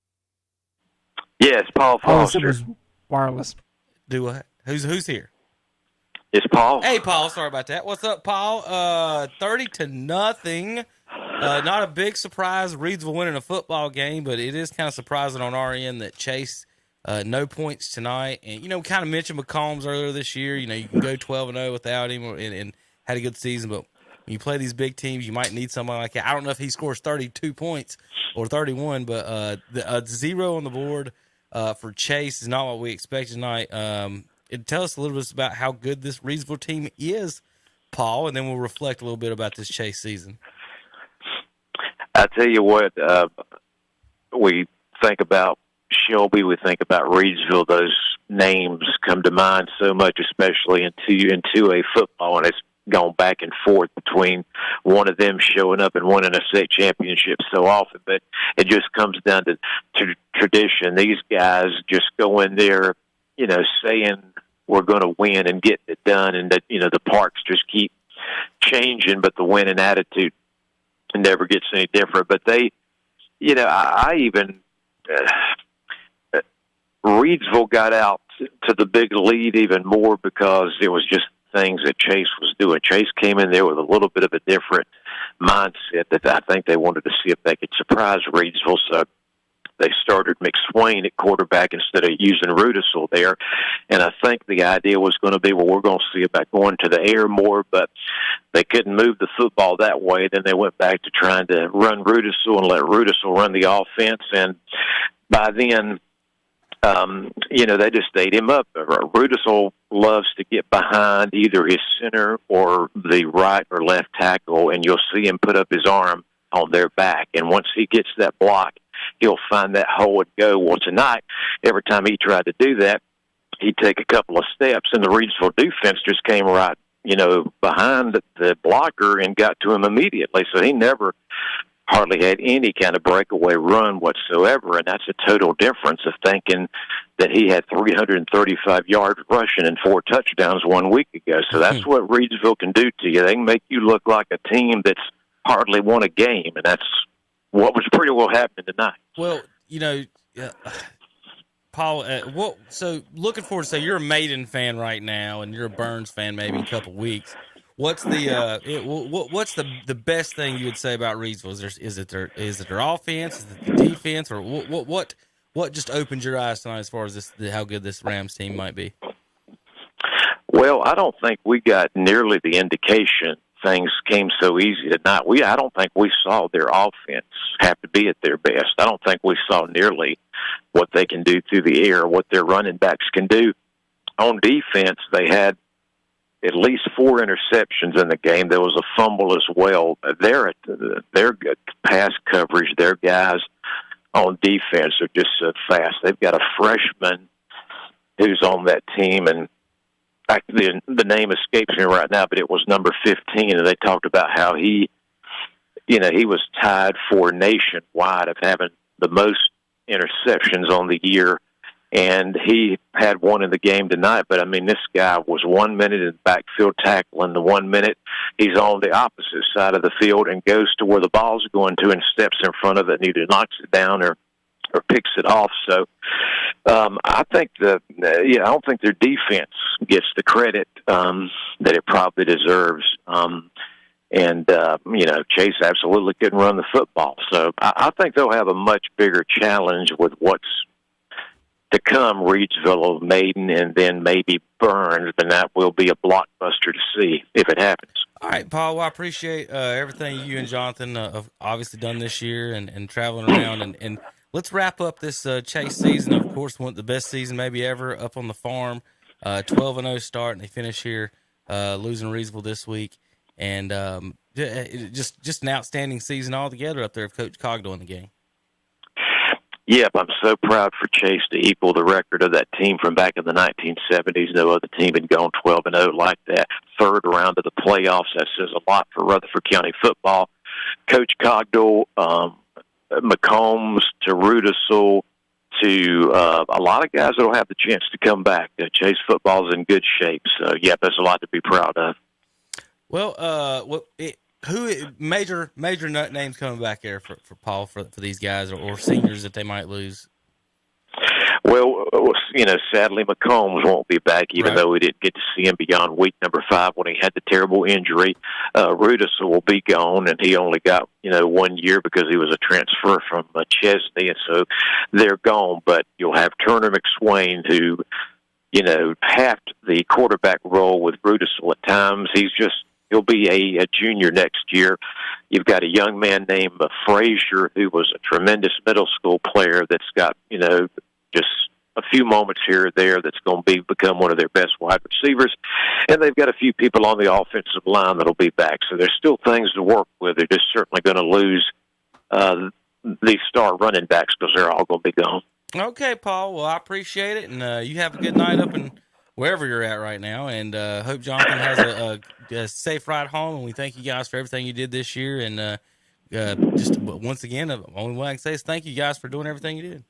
Yes, Paul Foster. Oh, it was wireless. Do what? Who's here? It's Paul. Hey, Paul. Sorry about that. What's up, Paul? 30-0. Not a big surprise, Reidsville winning a football game, but it is kind of surprising on our end that Chase, no points tonight. And, we kind of mentioned McCombs earlier this year. You can go 12-0 without him and had a good season, but when you play these big teams, you might need somebody like that. I don't know if he scores 32 points or 31, but the 0 on the board for Chase is not what we expect tonight. Tell us a little bit about how good this Reidsville team is, Paul, and then we'll reflect a little bit about this Chase season. I tell you what, we think about Shelby, we think about Reidsville. Those names come to mind so much, especially in 2A football, and it's gone back and forth between one of them showing up and winning a state championship so often. But it just comes down to tradition. These guys just go in there, saying we're going to win and getting it done, and that the parks just keep changing, but the winning attitude never gets any different. But they, Reidsville got out to the big lead even more because it was just things that Chase was doing. Chase came in there with a little bit of a different mindset that I think they wanted to see if they could surprise Reidsville. So they started McSwain at quarterback instead of using Rudisill there. And I think the idea was going to be, we're going to see about going to the air more, but they couldn't move the football that way. Then they went back to trying to run Rudisill and let Rudisill run the offense. And by then, they just stayed him up. Rudisill loves to get behind either his center or the right or left tackle, and you'll see him put up his arm on their back. And once he gets that block, he'll find that hole and go. Well, tonight, every time he tried to do that, he'd take a couple of steps, and the Reidsville defense just came right, behind the blocker and got to him immediately. So he never hardly had any kind of breakaway run whatsoever, and that's a total difference of thinking that he had 335 yards rushing and 4 touchdowns 1 week ago. So that's what Reidsville can do to you. They can make you look like a team that's hardly won a game, and that's what was pretty well happening tonight. Well, Paul, so looking forward to say you're a Maiden fan right now, and you're a Burns fan maybe in a couple weeks. What's what's the best thing you would say about Reidsville? Is it their offense? Is it the defense? Or what just opened your eyes tonight as far as how good this Rams team might be? Well, I don't think we got nearly the indication things came so easy tonight. I don't think we saw their offense have to be at their best. I don't think we saw nearly what they can do through the air, what their running backs can do. On defense, they had at least 4 interceptions in the game. There was a fumble as well. They're good pass coverage. Their guys on defense are just so fast. They've got a freshman who's on that team, and the name escapes me right now, but it was number 15, and they talked about how he was tied for nationwide of having the most interceptions on the year, and he had one in the game tonight. But, this guy was 1 minute in backfield tackling, the 1 minute he's on the opposite side of the field and goes to where the ball's going to and steps in front of it and either knocks it down or picks it off. So I think I don't think their defense gets the credit that it probably deserves. Chase absolutely couldn't run the football. So I think they'll have a much bigger challenge with what's to come, Reidsville, Maiden, and then maybe Burns, and that will be a blockbuster to see if it happens. All right, Paul, well, I appreciate everything you and Jonathan have obviously done this year and traveling around. And let's wrap up this Chase season. Of course, one of the best season maybe ever up on the farm. 12-0 start, and they finish here losing Reedsville this week. And just an outstanding season altogether up there of Coach Cogdell in the game. Yep, I'm so proud for Chase to equal the record of that team from back in the 1970s. No other team had gone 12-0 like that. Third round of the playoffs. That says a lot for Rutherford County football. Coach Cogdell, McCombs to Rudisill to a lot of guys that will have the chance to come back. Chase football is in good shape. So, yep, there's a lot to be proud of. Well, who major names coming back there for Paul for these guys or seniors that they might lose? Well, sadly, McCombs won't be back, even though we didn't get to see him beyond week number 5 when he had the terrible injury. Rudisill will be gone, and he only got 1 year because he was a transfer from Chesney, and so they're gone. But you'll have Turner McSwain, who halved the quarterback role with Rudisill at times. He'll be a junior next year. You've got a young man named Frazier, who was a tremendous middle school player that's got, just a few moments here or there that's going to become one of their best wide receivers. And they've got a few people on the offensive line that'll be back. So there's still things to work with. They're just certainly going to lose these star running backs because they're all going to be gone. Okay, Paul. Well, I appreciate it. And you have a good night up in wherever you're at right now, and hope Jonathan has a safe ride home, and we thank you guys for everything you did this year, and just once again, the only way I can say is thank you guys for doing everything you did.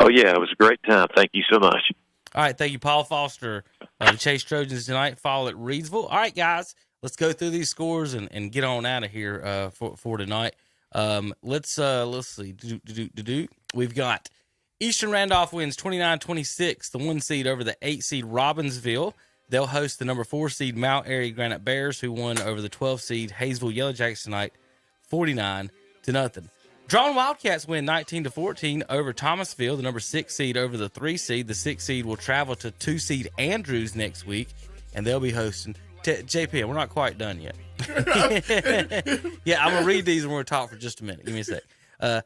Oh, yeah, it was a great time. Thank you so much. All right, thank you, Paul Foster, the Chase Trojans tonight, fall at Reedsville. All right, guys, let's go through these scores and get on out of here for tonight. Let's see. We've got Eastern Randolph wins 29-26, the 1 seed over the 8 seed Robbinsville. They'll host the number 4 seed Mount Airy Granite Bears, who won over the 12 seed Hayesville Yellow Jackets tonight, 49-0. Drawn Wildcats win 19-14 over Thomasville, the number 6 seed over the 3 seed. The 6 seed will travel to 2 seed Andrews next week, and they'll be hosting. JP, we're not quite done yet. Yeah, I'm gonna read these and we're gonna talk for just a minute. Give me a sec. Go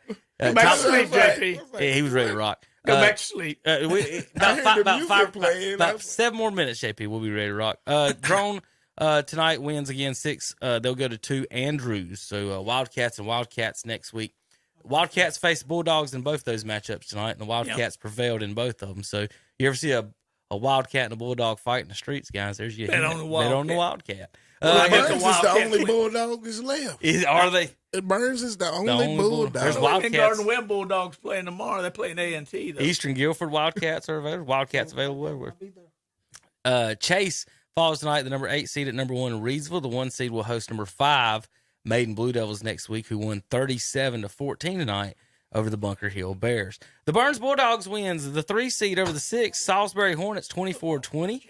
back to sleep, JP. Yeah, he was ready to rock. Go back to sleep. About 7 more minutes, JP. We'll be ready to rock. Drone tonight wins again 6. They'll go to 2 Andrews. So Wildcats and Wildcats next week. Wildcats face Bulldogs in both those matchups tonight, and the Wildcats prevailed in both of them. So you ever see a Wildcat and a Bulldog fight in the streets, guys? There's you. Bet on the Wildcat. Bet on the Wildcat. Burns is the only Bulldog that's left. Are they? Burns is the only Bulldog. There's Wildcats. Garden Webb Bulldogs playing tomorrow. They're playing A&T, though. Eastern Guilford Wildcats are available. Wildcats available everywhere. Chase falls tonight, the number 8 seed at number 1 Reedsville. The 1 seed will host number 5 Maiden Blue Devils next week, who won 37-14 tonight over the Bunker Hill Bears. The Burns Bulldogs wins the 3 seed over the 6 Salisbury Hornets 24-20.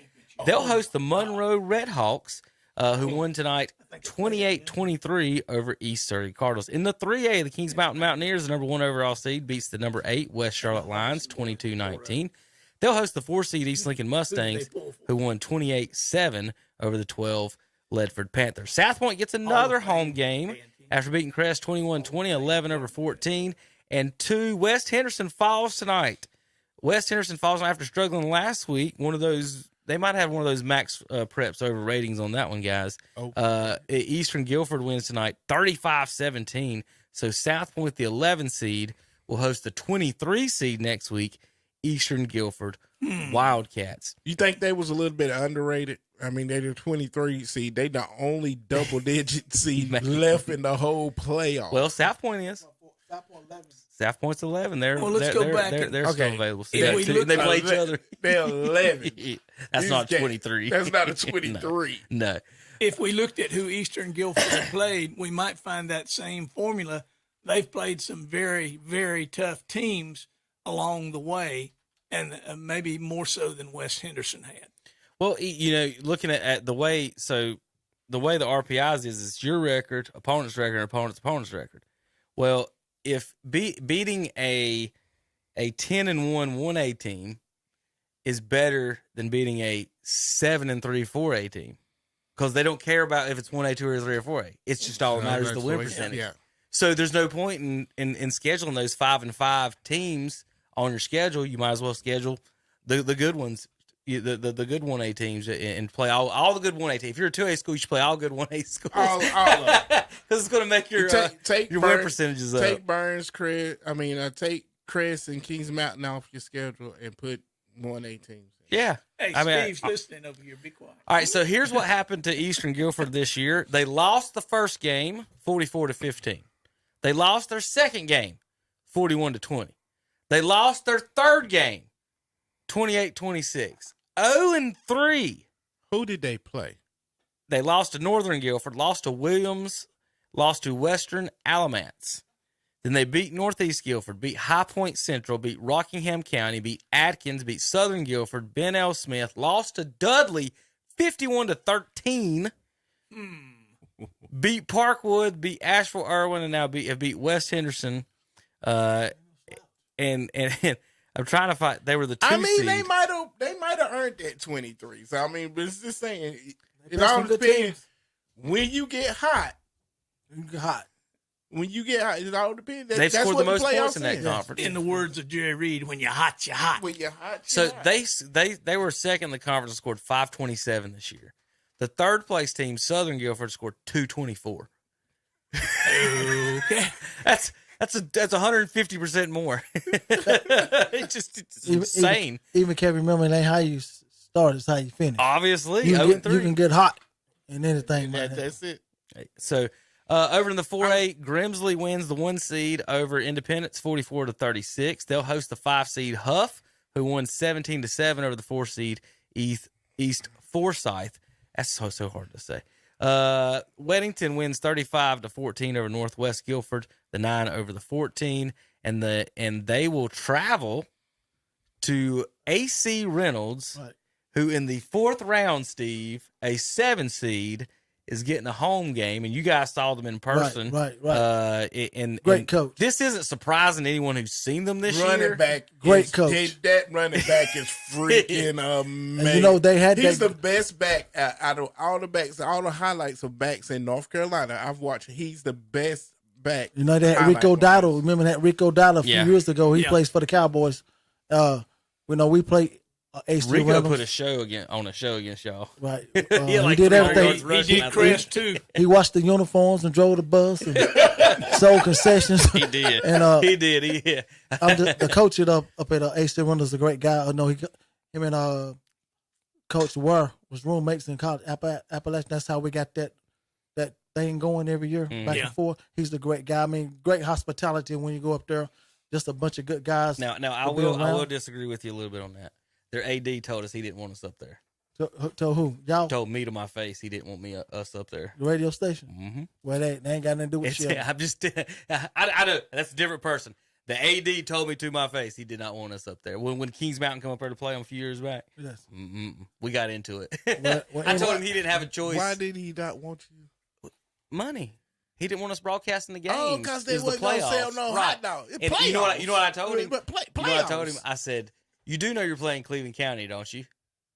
They'll host the Monroe Redhawks, who won tonight 28-23 over East Surrey Cardinals. In the 3A, the Kings Mountain Mountaineers, the number 1 overall seed, beats the number 8 West Charlotte Lions 22-19. They'll host the 4 seed East Lincoln Mustangs, who won 28-7 over the 12 Ledford Panthers. South Point gets another home game after beating Crest 21-20, 11 over 14. And 2, West Henderson falls tonight. West Henderson falls after struggling last week. They might have one of those max preps over ratings on that one, guys. Eastern Guilford wins tonight 35-17. So South Point, the 11 seed, will host the 23 seed next week, Eastern Guilford Wildcats. You think they was a little bit underrated? I mean, they're the 23 seed. They the only double-digit seed left in the whole playoff. Well, South Point is. South Point's 11. They're still available. See, they play each other. They're 11. That's not 23. That's not a 23. No. If we looked at who Eastern Guilford played, we might find that same formula. They've played some very, very tough teams along the way, and maybe more so than West Henderson had. Well, looking at the way the RPIs is it's your record, opponent's record, and opponent's record. Well, if beating a 10-1 1A team is better than beating a 7-3 4A team, because they don't care about if it's 1A, 2, or 3, or 4A. It's just all that matters the win percentage. Yeah. So there's no point in scheduling those 5-5 teams on your schedule. You might as well schedule the good ones, the good 1A teams, and play all the good 1A teams. If you're a 2A school, you should play all good 1A schools. All of them. Because it's going to make your your win percentages up. Take Burns, take Crest and Kings Mountain off your schedule and put 1A teams. Yeah. Hey, Steve's listening over here. Be quiet. All right, so here's what happened to Eastern Guilford this year. They lost the first game, 44-15. They lost their second game, 41-20. They lost their third game, 28-26. 0-3. Who did they play? They lost to Northern Guilford, lost to Williams, lost to Western Alamance. Then they beat Northeast Guilford, beat High Point Central, beat Rockingham County, beat Atkins, beat Southern Guilford, Ben L. Smith, lost to Dudley 51-13. Beat Parkwood, beat Asheville Irwin, and now beat West Henderson. And I'm trying to find. They were the 2 seed. They might have earned that 23. So but it's just saying it all depends. When you get hot, When you get hot, it all depends. They've scored the most points in that conference. In the words of Jerry Reed, when you're hot, you're hot. When you're hot, so they were second in the conference and scored 527 this year. The third place team, Southern Guilford, scored 224. Okay, that's 150% more. It's insane. Even can't remember it ain't how you start, it's how you finish. Obviously, you can get hot and anything. That's it. So over in the 4A, Grimsley wins the 1 seed over Independence, 44-36. They'll host the 5 seed Huff, who won 17-7 over the 4 seed East Forsyth. That's so hard to say. Weddington wins 35-14 over Northwest Guilford, the 9 over the 14, and they will travel to AC Reynolds, right, who in the 4th round, Steve, a 7 seed, is getting a home game, and you guys saw them in person. Right. Great coach. This isn't surprising to anyone who's seen them this year. Running back, great coach. That running back is freaking amazing. And they had he's the best back out of all the backs, all the highlights of backs in North Carolina I've watched. He's the best back. They had Rico Dowdle. Remember that Rico Dowdle a few years ago? He plays for the Cowboys. We played. Rico put on a show against y'all. Right. He did everything. He did Crest too. He washed the uniforms and drove the bus and sold concessions. He did. And he did. The coach up at AC Reynolds is a great guy. Him and Coach Ware was roommates in college Appalachian. That's how we got that thing going every year back and forth. He's the great guy. Great hospitality when you go up there. Just a bunch of good guys. Now I will disagree with you a little bit on that. Their AD told us he didn't want us up there. Told who? Y'all? Told me to my face he didn't want us up there. The radio station? Mm-hmm. Well, they ain't got nothing to do with shit. I'm just, I know. That's a different person. The AD told me to my face he did not want us up there. When Kings Mountain come up there to play them a few years back, yes. We got into it. I told him he didn't have a choice. Why did he not want you? Money. He didn't want us broadcasting the games. Oh, because they wasn't going to sell no hot dog. You know what I told him? But you know what I told him? I said, you do know you're playing Cleveland County, don't you?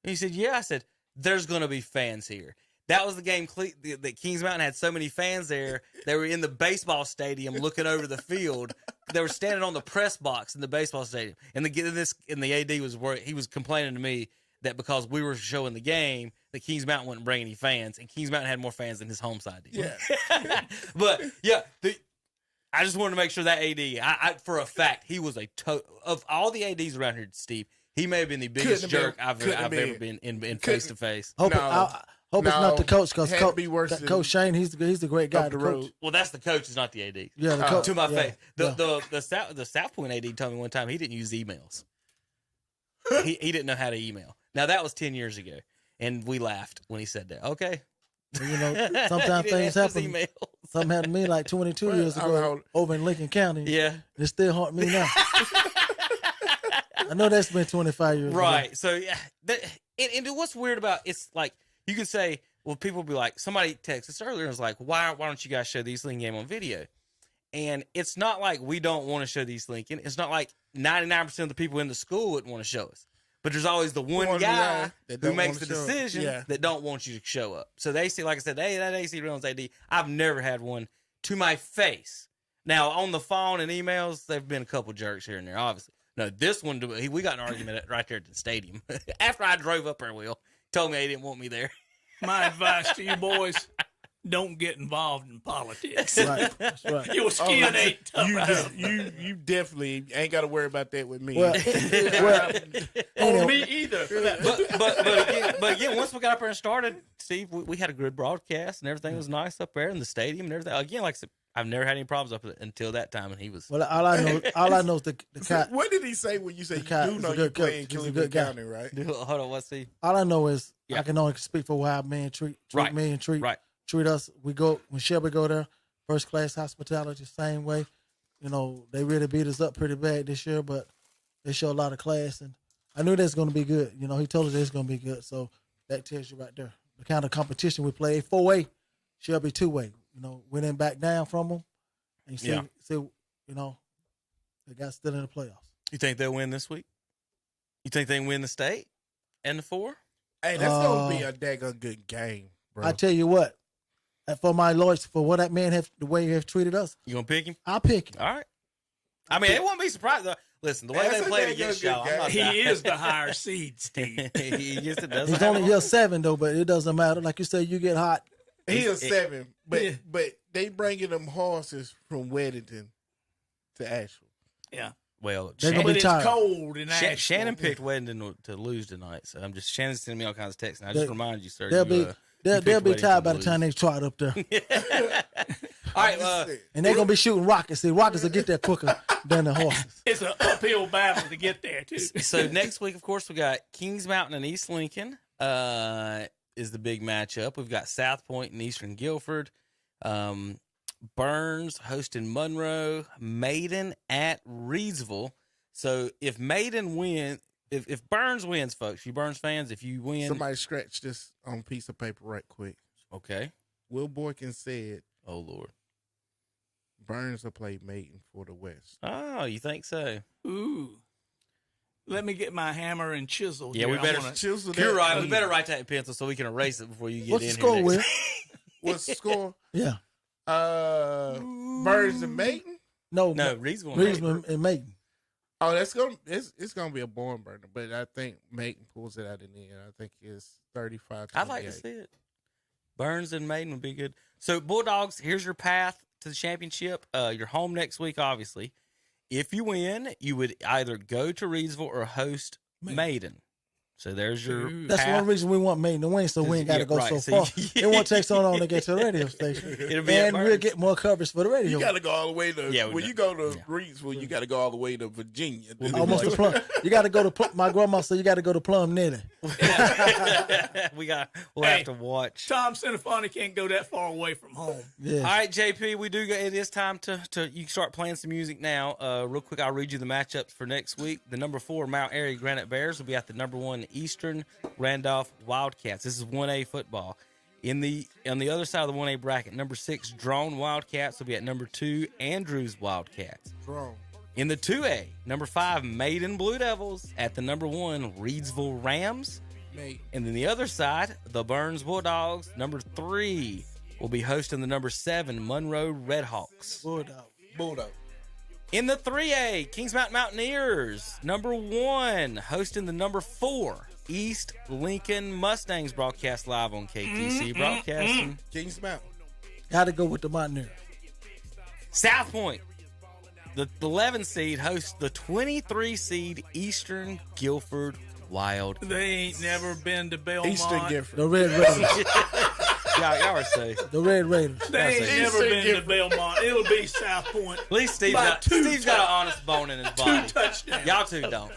And he said, yeah. I said, there's going to be fans here. That was the game that Kings Mountain had so many fans there. They were in the baseball stadium looking over the field. They were standing on the press box in the baseball stadium. And the AD was complaining to me that because we were showing the game, that Kings Mountain wouldn't bring any fans, and Kings Mountain had more fans than his home side did. Yeah. But yeah, I just wanted to make sure that AD, for a fact, he was of all the ADs around here, Steve, he may have been the biggest jerk I've ever been in face to face. Hope it's not the coach, because Coach Shane, he's the great guy. The coach. Well, that's the coach, it's not the AD. Yeah, the coach. To my face. The South Point AD told me one time he didn't use emails. he didn't know how to email. Now, that was 10 years ago, and we laughed when he said that. Okay. Sometimes things happen. Something happened to me like 22 years ago over in Lincoln County. Yeah. It still haunt me now. I know that's been 25 years right. ago. So, yeah. And what's weird about it's like, you can say, well, people will be like, somebody texted us earlier and was like, why don't you guys show the East Lincoln game on video? And it's not like we don't want to show the East Lincoln. It's not like 99% of the people in the school wouldn't want to show us. But there's always the one guy who makes the decision that don't want you to show up. So they see, like I said, hey, that AC Reynolds AD, I've never had one to my face Now, on the phone and emails, there have been a couple jerks here and there, obviously. No, this one, we got an argument right there at the stadium. After I drove up there, Will told me he didn't want me there. My advice to you boys, don't get involved in politics. Right. That's right. Your skin ain't tough. You definitely ain't got to worry about that with me. Or me either. But again, once we got up there and started, Steve, we had a good broadcast and everything was nice up there in the stadium and everything. Again, like I said, I've never had any problems up until that time, and he was. Well, all I know is the cat. What did he say when you say you do know you play in Cleveland County, right? Hold on, what's he? All I know is I can only speak for how men treat me and treat us. We go when Shelby go there, first class hospitality, same way. You know, they really beat us up pretty bad this year, but they show a lot of class, and I knew that's going to be good. You know, he told us it's going to be good, so that tells you right there the kind of competition we play. 4-way, Shelby 2-way. You know, we didn't back down from them, and see, you know, they got still in the playoffs. You think they'll win this week? You think they can win the state and the 4? Hey, that's gonna be a daggone good game, bro. I tell you what, for my lawyers, for what that man the way he have treated us, you gonna pick him? I'll pick him. All right. I mean, it won't be surprised. Listen, the way they played against y'all, he is the higher seed, Steve. Yes, it does. He's only year 7 though, but it doesn't matter. Like you said, you get hot. He is 7, but they bringing them horses from Weddington to Asheville. Yeah. Well, it's cold in Asheville. Shannon picked Weddington to lose tonight, so Shannon's sending me all kinds of texts. And I just remind you, sir. They'll be tired by the time they trot up there. All right, and they're gonna be shooting rockets. See, rockets will get there quicker than the horses. It's an uphill battle to get there too. So next week, of course, we got Kings Mountain and East Lincoln. Is the big matchup. We've got South Point and Eastern Guilford. Burns hosting Monroe. Maiden at Reedsville. So if Maiden wins, if Burns wins, folks, you Burns fans, if you win. Somebody scratch this on a piece of paper right quick. Okay. Will Boykin said, oh, Lord. Burns will play Maiden for the West. Oh, you think so? Ooh. Let me get my hammer and chisel. Yeah, here. we better chisel. You're right. We better write that in pencil so we can erase it before you get What's in the score, here. Will? What's the score? Yeah. Burns and Maiden? No, Reedsville and Maiden. Oh, it's gonna be a barn burner, but I think Maiden pulls it out in the end. I think it's 35-28. I'd like to see it. Burns and Maiden would be good. So Bulldogs, here's your path to the championship. You're home next week, obviously. If you win, you would either go to Reedsville or host Maiden. So there's your That's path. one reason we want Maiden to win, so we ain't got to go so far. It won't take so long to get to the radio station. And we'll get more coverage for the radio. You got to go all the way to, when you go to Reedsville, you got to go all the way to Virginia. Almost to Plum. You got to go to, my grandma said you got to go to Plum Nelly. We'll have to watch. Tom Cinefani can't go that far away from home. Yeah. All right, JP, it is time to you start playing some music now. Real quick, I'll read you the matchups for next week. The number 4 Mount Airy Granite Bears will be at the number 1 Eastern Randolph Wildcats. This is 1A football. On the other side of the 1A bracket, number 6 Drone Wildcats will be at number 2 Andrews Wildcats. Drone. In the 2A, number 5 Maiden Blue Devils at the number 1 Reedsville Rams. And then the other side, the Burns Bulldogs, number 3, will be hosting the number 7 Monroe Redhawks. Bulldog. In the 3A, Kings Mountain Mountaineers, number 1, hosting the number 4 East Lincoln Mustangs. Broadcast live on KTC Broadcasting. Kings Mountain. Got to go with the Mountaineers. South Point, the 11 seed, hosts the 23 seed Eastern Guilford Wild. They ain't never been to Belmont. Eastern Guilford. The Red Raiders. Y'all are safe. The Red Raiders. They ain't never been to Belmont. It'll be South Point. At least Steve's got an honest bone in his body. 2 touchdowns. Y'all two don't.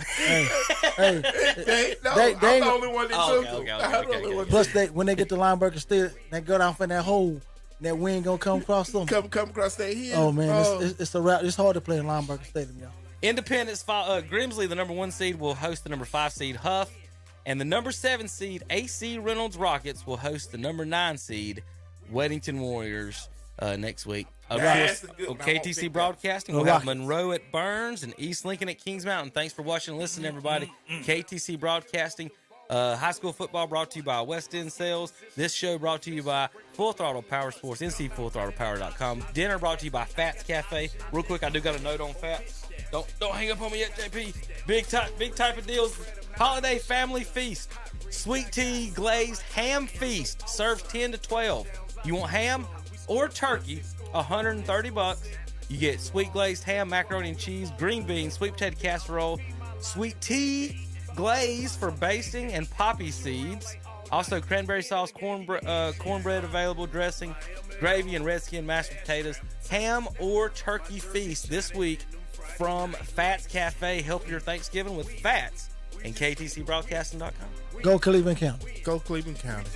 I'm the only one that took them. Plus, when they get to Lineberger Stadium, they go down from that hole, and that wind gonna come across them. Come across that hill. Oh man, it's a route. It's hard to play in Lineberger Stadium, y'all. Independence, Grimsley, the number 1 seed, will host the number 5 seed Huff. And the number 7 seed, AC Reynolds Rockets, will host the number 9 seed, Weddington Warriors, next week. KTC Broadcasting, we'll have Monroe at Burns and East Lincoln at Kings Mountain. Thanks for watching and listening, everybody. KTC Broadcasting, High school football brought to you by West End Sales. This show brought to you by Full Throttle Power Sports, ncfullthrottlepower.com. Dinner brought to you by Fats Cafe. Real quick, I do got a note on Fats. Don't hang up on me yet, JP. Big type of deals. Holiday family feast. Sweet tea glazed ham feast. Serves 10 to 12. You want ham or turkey? $130. You get sweet glazed ham, macaroni and cheese, green beans, sweet potato casserole, sweet tea glaze for basting, and poppy seeds. Also, cranberry sauce, cornbread available, dressing, gravy, and redskin mashed potatoes. Ham or turkey feast this week from Fats Cafe. Help your Thanksgiving with Fats and KTCBroadcasting.com. Go Cleveland County. Go Cleveland County.